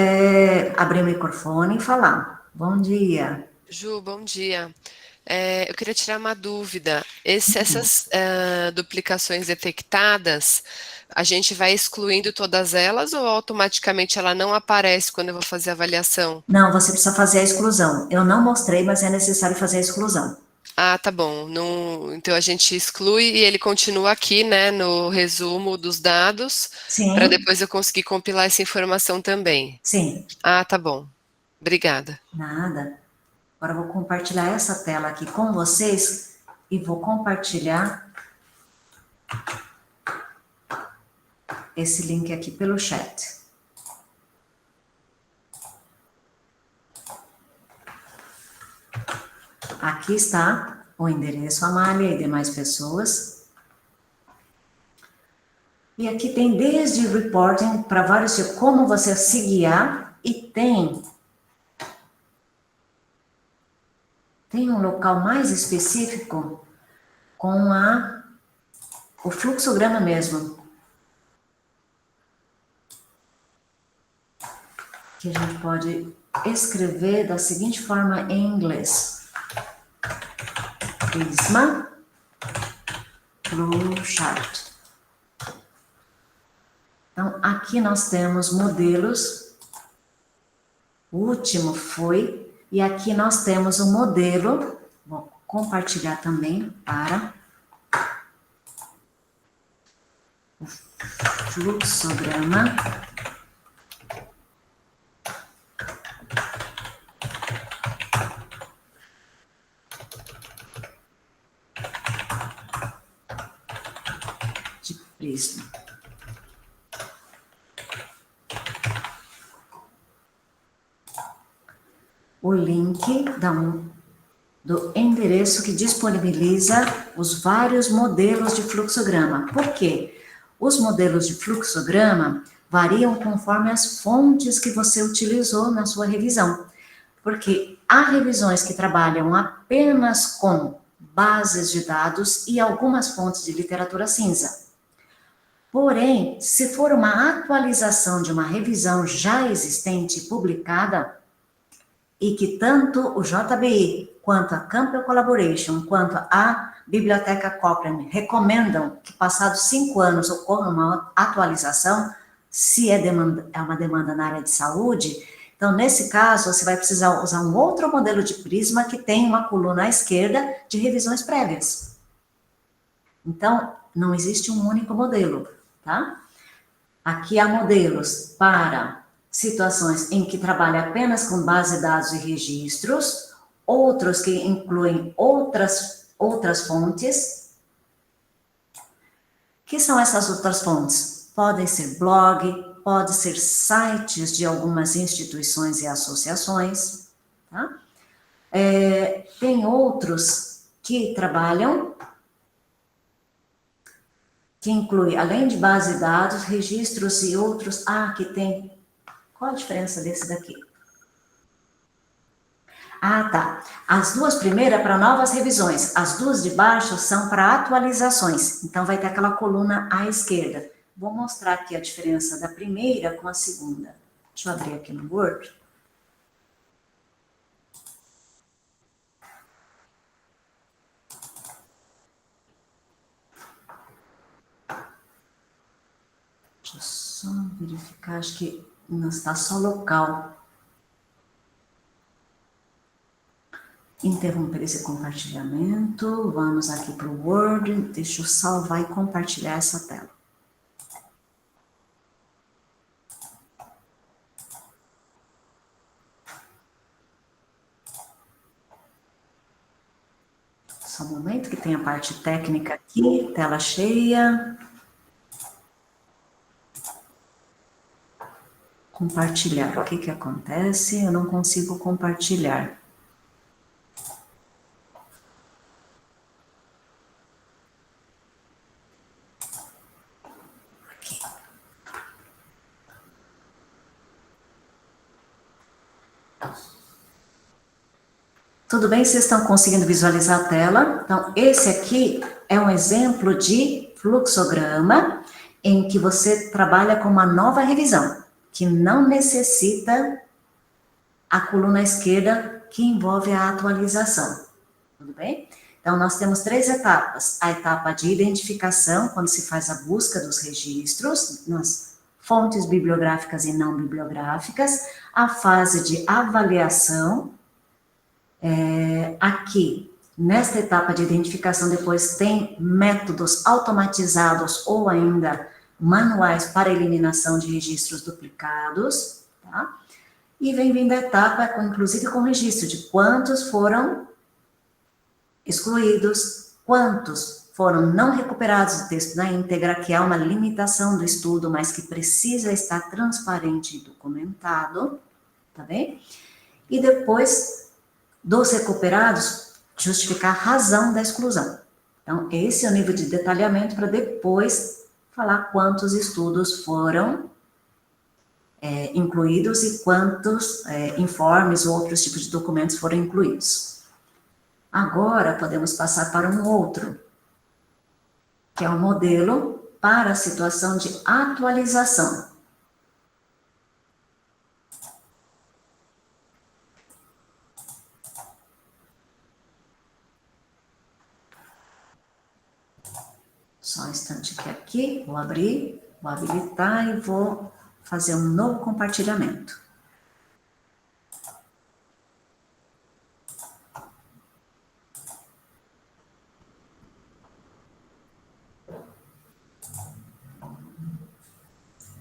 abrir o microfone e falar. Bom dia. Ju, bom dia. Eu queria tirar uma dúvida. Essas duplicações detectadas, a gente vai excluindo todas elas ou automaticamente ela não aparece quando eu vou fazer a avaliação? Não, você precisa fazer a exclusão. Eu não mostrei, mas é necessário fazer a exclusão. Ah, tá bom. Então a gente exclui e ele continua aqui, né, no resumo dos dados, para Sim, depois eu conseguir compilar essa informação também. sim. Ah, tá bom. Obrigada. Nada. Agora eu vou compartilhar essa tela aqui com vocês e vou compartilhar esse link aqui pelo chat. Aqui está o endereço, Amália e demais pessoas. E aqui tem desde reporting para vários tipos, como você se guiar, e tem um local mais específico com o fluxograma mesmo. Que a gente pode escrever da seguinte forma em inglês. Prisma Flowchart. Então, aqui nós temos modelos. O último foi, e aqui nós temos o modelo. Vou compartilhar também para o fluxograma. Prisma. O link do endereço que disponibiliza os vários modelos de fluxograma. Por quê? Os modelos de fluxograma variam conforme as fontes que você utilizou na sua revisão. Porque há revisões que trabalham apenas com bases de dados e algumas fontes de literatura cinza. Porém, se for uma atualização de uma revisão já existente e publicada, e que tanto o JBI, quanto a Campbell Collaboration, quanto a Biblioteca Cochrane recomendam que passados 5 anos ocorra uma atualização, se é uma demanda na área de saúde, então nesse caso você vai precisar usar um outro modelo de Prisma que tem uma coluna à esquerda de revisões prévias. Então, não existe um único modelo, tá? Aqui há modelos para situações em que trabalha apenas com base de dados e registros, outros que incluem outras fontes. Que são essas outras fontes? Podem ser blog, pode ser sites de algumas instituições e associações, tá? Tem outros que trabalham, que inclui, além de base de dados, registros e outros. Que tem. Qual a diferença desse daqui? Tá. As duas primeiras para novas revisões, as duas de baixo são para atualizações. Então, vai ter aquela coluna à esquerda. Vou mostrar aqui a diferença da primeira com a segunda. Deixa eu abrir aqui no Word. Deixa eu só verificar, acho que não está só local. Interromper esse compartilhamento. Vamos aqui para o Word. Deixa eu salvar e compartilhar essa tela. Só um momento que tem a parte técnica aqui. Tela cheia. Compartilhar. O que acontece? Eu não consigo compartilhar. Aqui. Tudo bem? Vocês estão conseguindo visualizar a tela? Então, esse aqui é um exemplo de fluxograma em que você trabalha com uma nova revisão, que não necessita a coluna esquerda que envolve a atualização. Tudo bem? Então, nós temos 3 etapas. A etapa de identificação, quando se faz a busca dos registros, nas fontes bibliográficas e não bibliográficas. A fase de avaliação. Aqui, nesta etapa de identificação, depois tem métodos automatizados ou ainda manuais para eliminação de registros duplicados, tá? E vem vindo a etapa, inclusive com registro de quantos foram excluídos, quantos foram não recuperados do texto na íntegra, que há uma limitação do estudo, mas que precisa estar transparente e documentado, tá bem? E depois, dos recuperados, justificar a razão da exclusão. Então, esse é o nível de detalhamento para depois falar quantos estudos foram incluídos e quantos informes ou outros tipos de documentos foram incluídos. Agora, podemos passar para um outro, que é o modelo para a situação de atualização. Só um instante que aqui, vou abrir, vou habilitar e vou fazer um novo compartilhamento.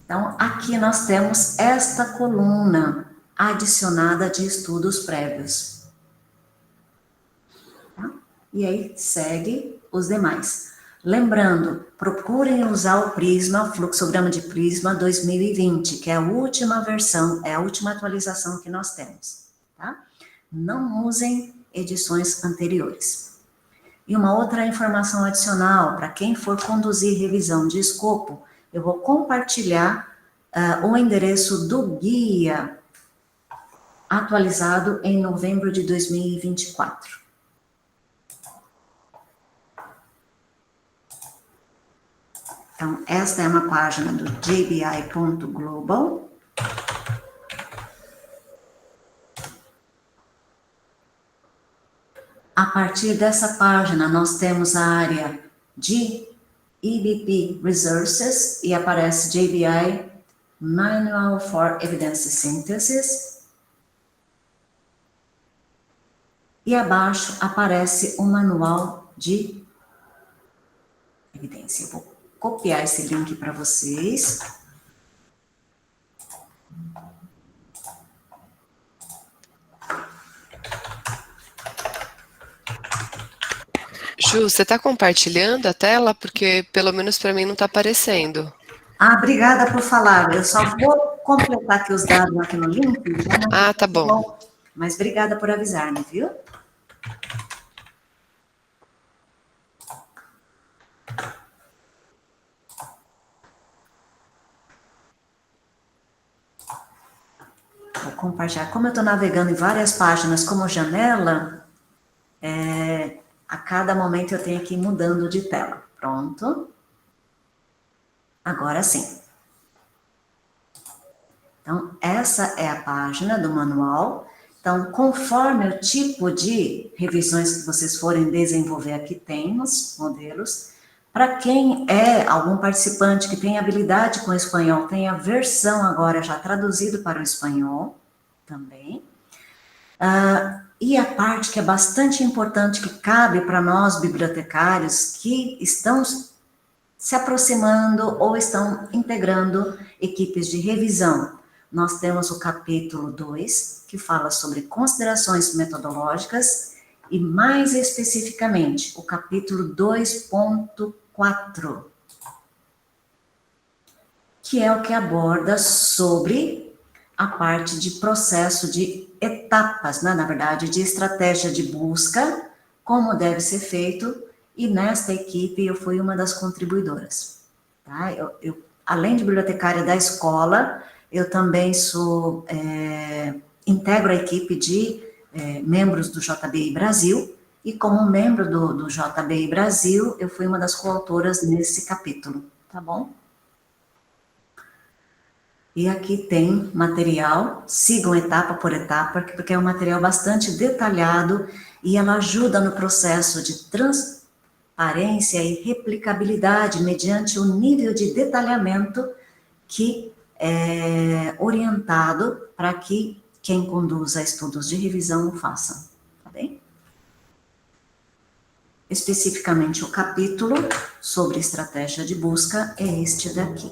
Então, aqui nós temos esta coluna adicionada de estudos prévios. Tá? E aí, segue os demais. Lembrando, procurem usar o Prisma, fluxograma de Prisma 2020, que é a última versão, é a última atualização que nós temos, tá? Não usem edições anteriores. E uma outra informação adicional, para quem for conduzir revisão de escopo, eu vou compartilhar o endereço do guia atualizado em novembro de 2024. Então, esta é uma página do jbi.global. A partir dessa página, nós temos a área de EBP Resources e aparece JBI Manual for Evidence Synthesis. E abaixo aparece o manual de evidência. Eu vou copiar esse link para vocês. Ju, você está compartilhando a tela? Porque pelo menos para mim não está aparecendo. Ah, obrigada por falar. Eu só vou completar aqui os dados aqui no link. Ah, tá bom. Mas obrigada por avisar-me, viu? Vou compartilhar. Como eu estou navegando em várias páginas como janela, a cada momento eu tenho que ir mudando de tela. Pronto. Agora sim. Então, essa é a página do manual. Então, conforme o tipo de revisões que vocês forem desenvolver, aqui tem os modelos. Para quem é algum participante que tem habilidade com o espanhol, tem a versão agora já traduzida para o espanhol também. E a parte que é bastante importante, que cabe para nós bibliotecários que estão se aproximando ou estão integrando equipes de revisão. Nós temos o capítulo 2, que fala sobre considerações metodológicas, e mais especificamente, o capítulo 2.4, que é o que aborda sobre a parte de processo de etapas, né? Na verdade, de estratégia de busca, como deve ser feito, e nesta equipe eu fui uma das contribuidoras. Tá? Eu, além de bibliotecária da escola, eu também integro a equipe de membros do JBI Brasil, e como membro do JBI Brasil, eu fui uma das coautoras nesse capítulo, tá bom? E aqui tem material, sigam etapa por etapa, porque é um material bastante detalhado, e ela ajuda no processo de transparência e replicabilidade, mediante o nível de detalhamento que orientado para que quem conduza estudos de revisão o faça, tá bem? Especificamente o capítulo sobre estratégia de busca é este daqui.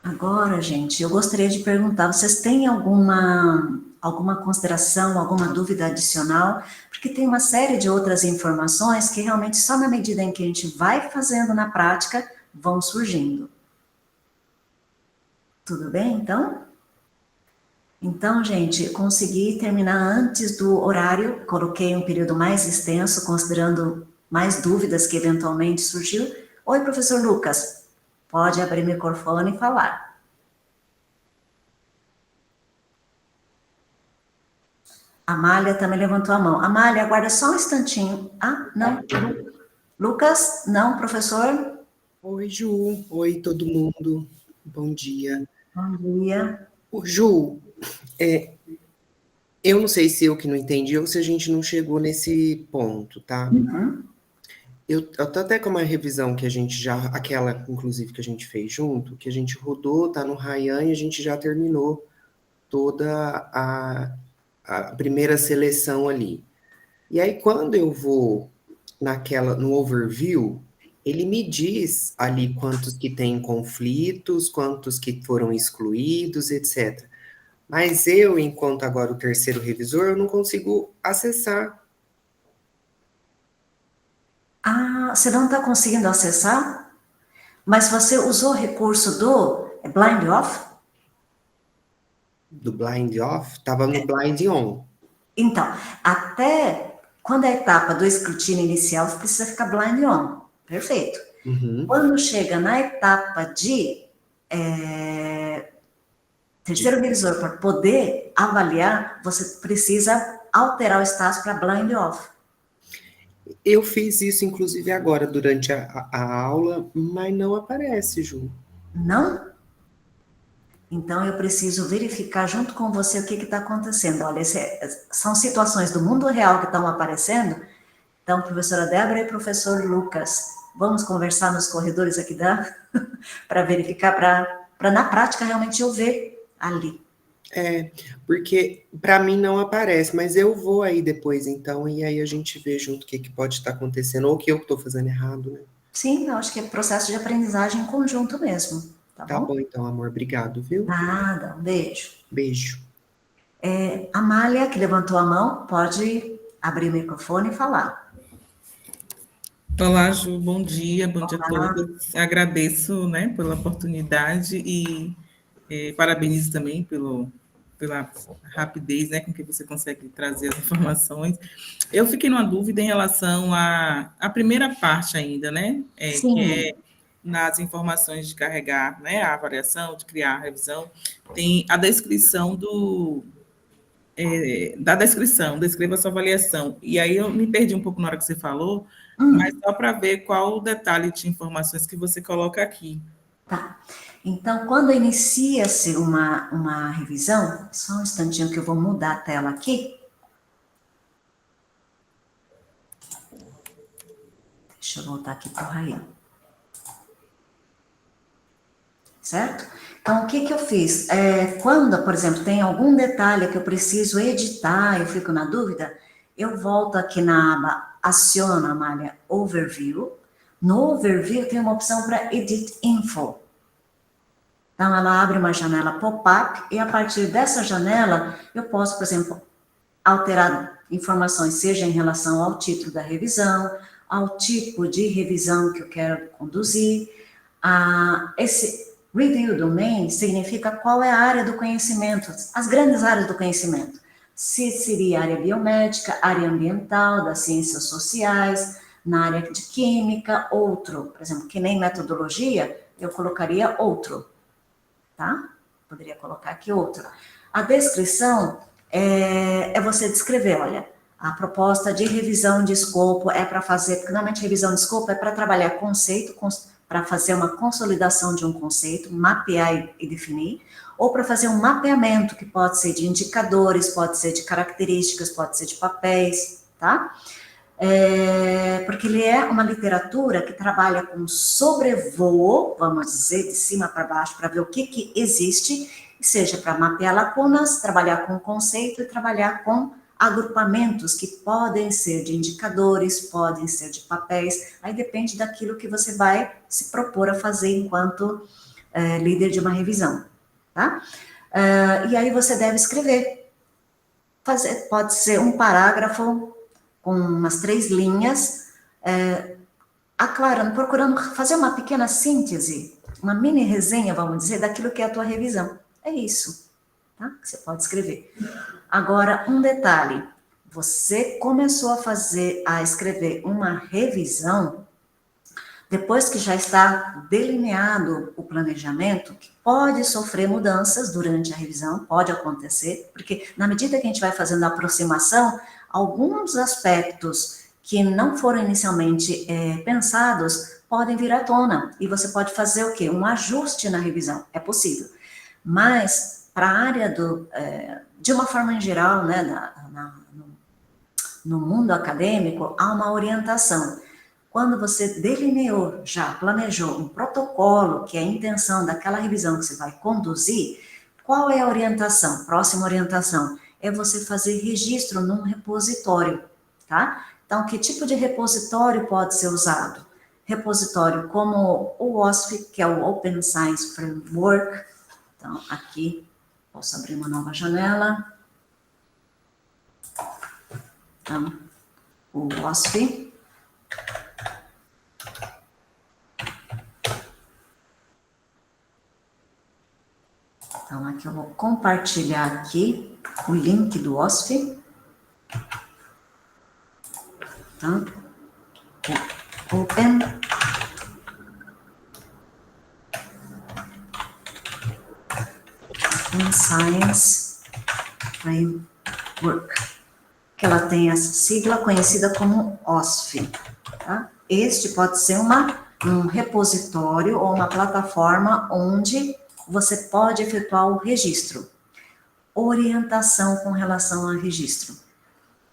Agora, gente, eu gostaria de perguntar, vocês têm alguma consideração, alguma dúvida adicional? Porque tem uma série de outras informações que realmente só na medida em que a gente vai fazendo na prática, vão surgindo. Tudo bem, então? Então, gente, consegui terminar antes do horário, coloquei um período mais extenso, considerando mais dúvidas que eventualmente surgiu. Oi, professor Lucas. Pode abrir o microfone e falar. Amália também levantou a mão. Amália, aguarda só um instantinho. Ah, não. Lucas? Não, professor? Oi, Ju. Oi, todo mundo. Bom dia. Bom dia. Ju, eu não sei se eu que não entendi ou se a gente não chegou nesse ponto, tá? Uhum. Eu tô até com uma revisão que a gente já, aquela, inclusive, que a gente fez junto, que a gente rodou, tá no Ryan, e a gente já terminou toda a primeira seleção ali. E aí, quando eu vou no overview, ele me diz ali quantos que têm conflitos, quantos que foram excluídos, etc. Mas eu, enquanto agora o terceiro revisor, eu não consigo acessar. Ah, você não está conseguindo acessar? Mas você usou o recurso do Blind Off? Do blind off, estava no blind on. Então, até quando a etapa do escrutínio inicial, você precisa ficar blind on. Perfeito. Uhum. Quando chega na etapa de terceiro revisor, para poder avaliar, você precisa alterar o status para blind off. Eu fiz isso, inclusive, agora, durante a aula, mas não aparece, Ju. Não? Então, eu preciso verificar junto com você o que está acontecendo. Olha, são situações do mundo real que estão aparecendo. Então, professora Débora e professor Lucas, vamos conversar nos corredores aqui para verificar, para na prática realmente eu ver ali. Porque para mim não aparece, mas eu vou aí depois, então, e aí a gente vê junto o que pode estar acontecendo, ou o que eu estou fazendo errado, né? Sim, eu acho que é processo de aprendizagem em conjunto mesmo. Tá bom, então, amor. Obrigado, viu? Nada, um beijo. Beijo. Amália, que levantou a mão, pode abrir o microfone e falar. Olá, Ju, bom dia a todos. Agradeço, né, pela oportunidade e parabenizo também pela rapidez, né, com que você consegue trazer as informações. Eu fiquei numa dúvida em relação à primeira parte ainda, né, que é nas informações de carregar, né, a avaliação, de criar a revisão, tem a descrição descreva a sua avaliação. E aí eu me perdi um pouco na hora que você falou, mas só para ver qual o detalhe de informações que você coloca aqui. Tá. Então, quando inicia-se uma revisão, só um instantinho que eu vou mudar a tela aqui. Deixa eu voltar aqui para o Rayan. Certo? Então, o que eu fiz? Quando, por exemplo, tem algum detalhe que eu preciso editar, eu fico na dúvida, eu volto aqui na aba Aciona, Amália, Overview. No Overview tem uma opção para Edit Info. Então, ela abre uma janela pop-up e a partir dessa janela eu posso, por exemplo, alterar informações, seja em relação ao título da revisão, ao tipo de revisão que eu quero conduzir. Esse Review Domain significa qual é a área do conhecimento, as grandes áreas do conhecimento. Se seria área biomédica, área ambiental, das ciências sociais, na área de química, outro. Por exemplo, que nem metodologia, eu colocaria outro. Tá? Poderia colocar aqui outro. A descrição é você descrever, olha, a proposta de revisão de escopo é para fazer, porque normalmente revisão de escopo é para trabalhar conceito, para fazer uma consolidação de um conceito, mapear e definir, ou para fazer um mapeamento, que pode ser de indicadores, pode ser de características, pode ser de papéis, tá? Porque ele é uma literatura que trabalha com sobrevoo, vamos dizer, de cima para baixo, para ver o que existe, seja para mapear lacunas, trabalhar com conceito e trabalhar com agrupamentos que podem ser de indicadores, podem ser de papéis, aí depende daquilo que você vai se propor a fazer enquanto líder de uma revisão, tá? E aí você deve escrever, pode ser um parágrafo com umas 3 linhas, aclarando, procurando fazer uma pequena síntese, uma mini resenha, vamos dizer, daquilo que é a tua revisão. É isso, tá? Que você pode escrever. Agora, um detalhe, você começou a escrever uma revisão, depois que já está delineado o planejamento, que pode sofrer mudanças durante a revisão, pode acontecer, porque na medida que a gente vai fazendo a aproximação, alguns aspectos que não foram inicialmente pensados podem vir à tona, e você pode fazer o quê? Um ajuste na revisão, é possível. Mas, para a área de uma forma em geral, né, no mundo acadêmico, há uma orientação. Quando você delineou, já planejou um protocolo, que é a intenção daquela revisão que você vai conduzir, qual é a orientação? Próxima orientação é você fazer registro num repositório, tá? Então, que tipo de repositório pode ser usado? repositório como o OSF, que é o Open Science Framework. Então, aqui, posso abrir uma nova janela. Então, o OSF. Então, aqui eu vou compartilhar aqui o link do OSF. Então, Open Science Framework, que ela tem essa sigla conhecida como OSF. Tá? Este pode ser um repositório ou uma plataforma onde você pode efetuar o registro. Orientação com relação ao registro.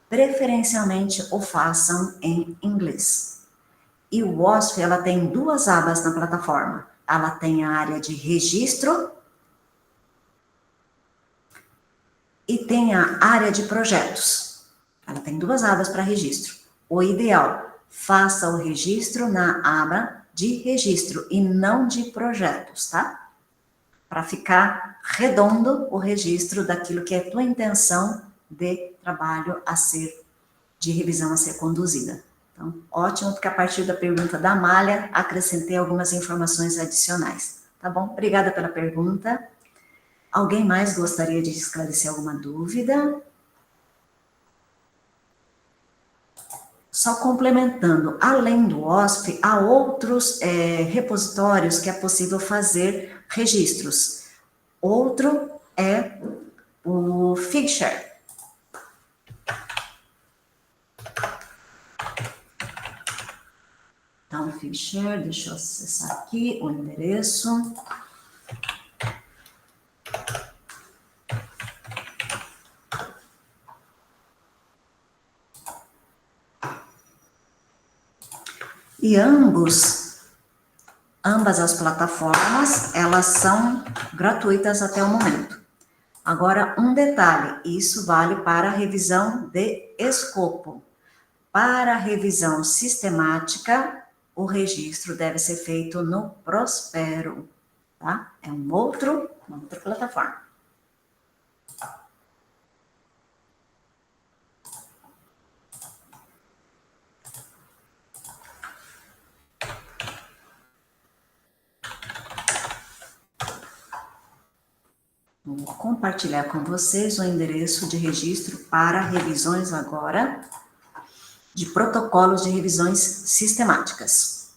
Preferencialmente o façam em inglês. E o OSF, ela tem 2 abas na plataforma. Ela tem a área de registro e tem a área de projetos. Ela tem 2 abas para registro. O ideal, faça o registro na aba de registro e não de projetos, tá? Para ficar redondo o registro daquilo que é tua intenção de trabalho de revisão a ser conduzida. Então, ótimo, porque a partir da pergunta da Amália, acrescentei algumas informações adicionais. Tá bom? Obrigada pela pergunta. Alguém mais gostaria de esclarecer alguma dúvida? Só complementando, além do OSF, há outros repositórios que é possível fazer registros. Outro é o Figshare. Então, Figshare, deixa eu acessar aqui o endereço. E ambas as plataformas, elas são gratuitas até o momento. Agora, um detalhe, isso vale para a revisão de escopo. Para a revisão sistemática, o registro deve ser feito no Prospero, tá? É uma outra plataforma. Vou compartilhar com vocês o endereço de registro para revisões agora de protocolos de revisões sistemáticas.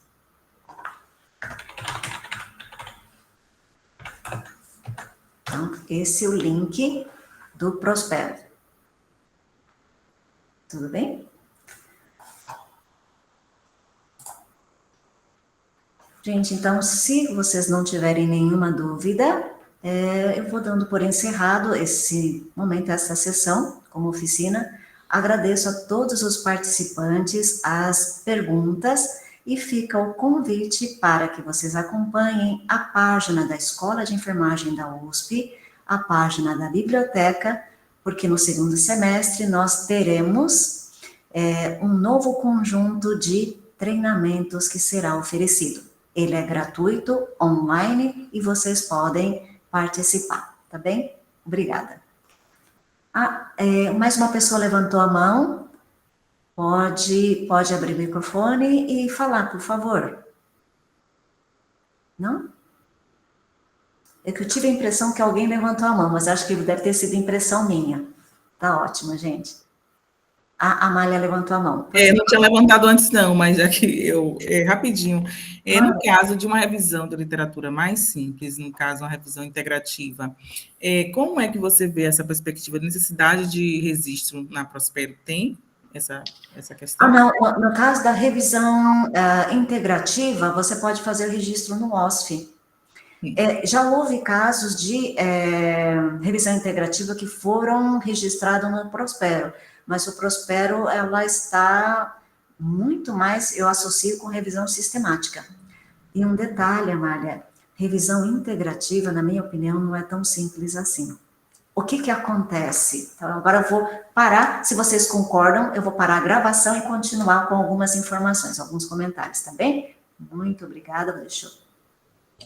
Então, esse é o link do Prospero. Tudo bem? Gente, então, se vocês não tiverem nenhuma dúvida, eu vou dando por encerrado esse momento, essa sessão, como oficina. Agradeço a todos os participantes, as perguntas, e fica o convite para que vocês acompanhem a página da Escola de Enfermagem da USP, a página da biblioteca, porque no segundo semestre nós teremos um novo conjunto de treinamentos que será oferecido. Ele é gratuito, online, e vocês podem participar, tá bem? Obrigada. Mais uma pessoa levantou a mão. Pode abrir o microfone e falar, por favor. Não? É que eu tive a impressão que alguém levantou a mão, mas acho que deve ter sido impressão minha. Tá ótimo, gente. A Amália levantou a mão. Não tinha levantado antes, não, mas já que rapidinho. No caso de uma revisão da literatura mais simples, no caso, uma revisão integrativa, como é que você vê essa perspectiva de necessidade de registro na Prospero? Tem essa questão? Não, no caso da revisão integrativa, você pode fazer o registro no OSF. Já houve casos de revisão integrativa que foram registrados no Prospero, mas o Prospero, ela está muito mais, eu associo com revisão sistemática. E um detalhe, Amália, revisão integrativa, na minha opinião, não é tão simples assim. O que acontece? Então, agora eu vou parar, se vocês concordam, eu vou parar a gravação e continuar com algumas informações, alguns comentários, tá bem? Muito obrigada. Deixa eu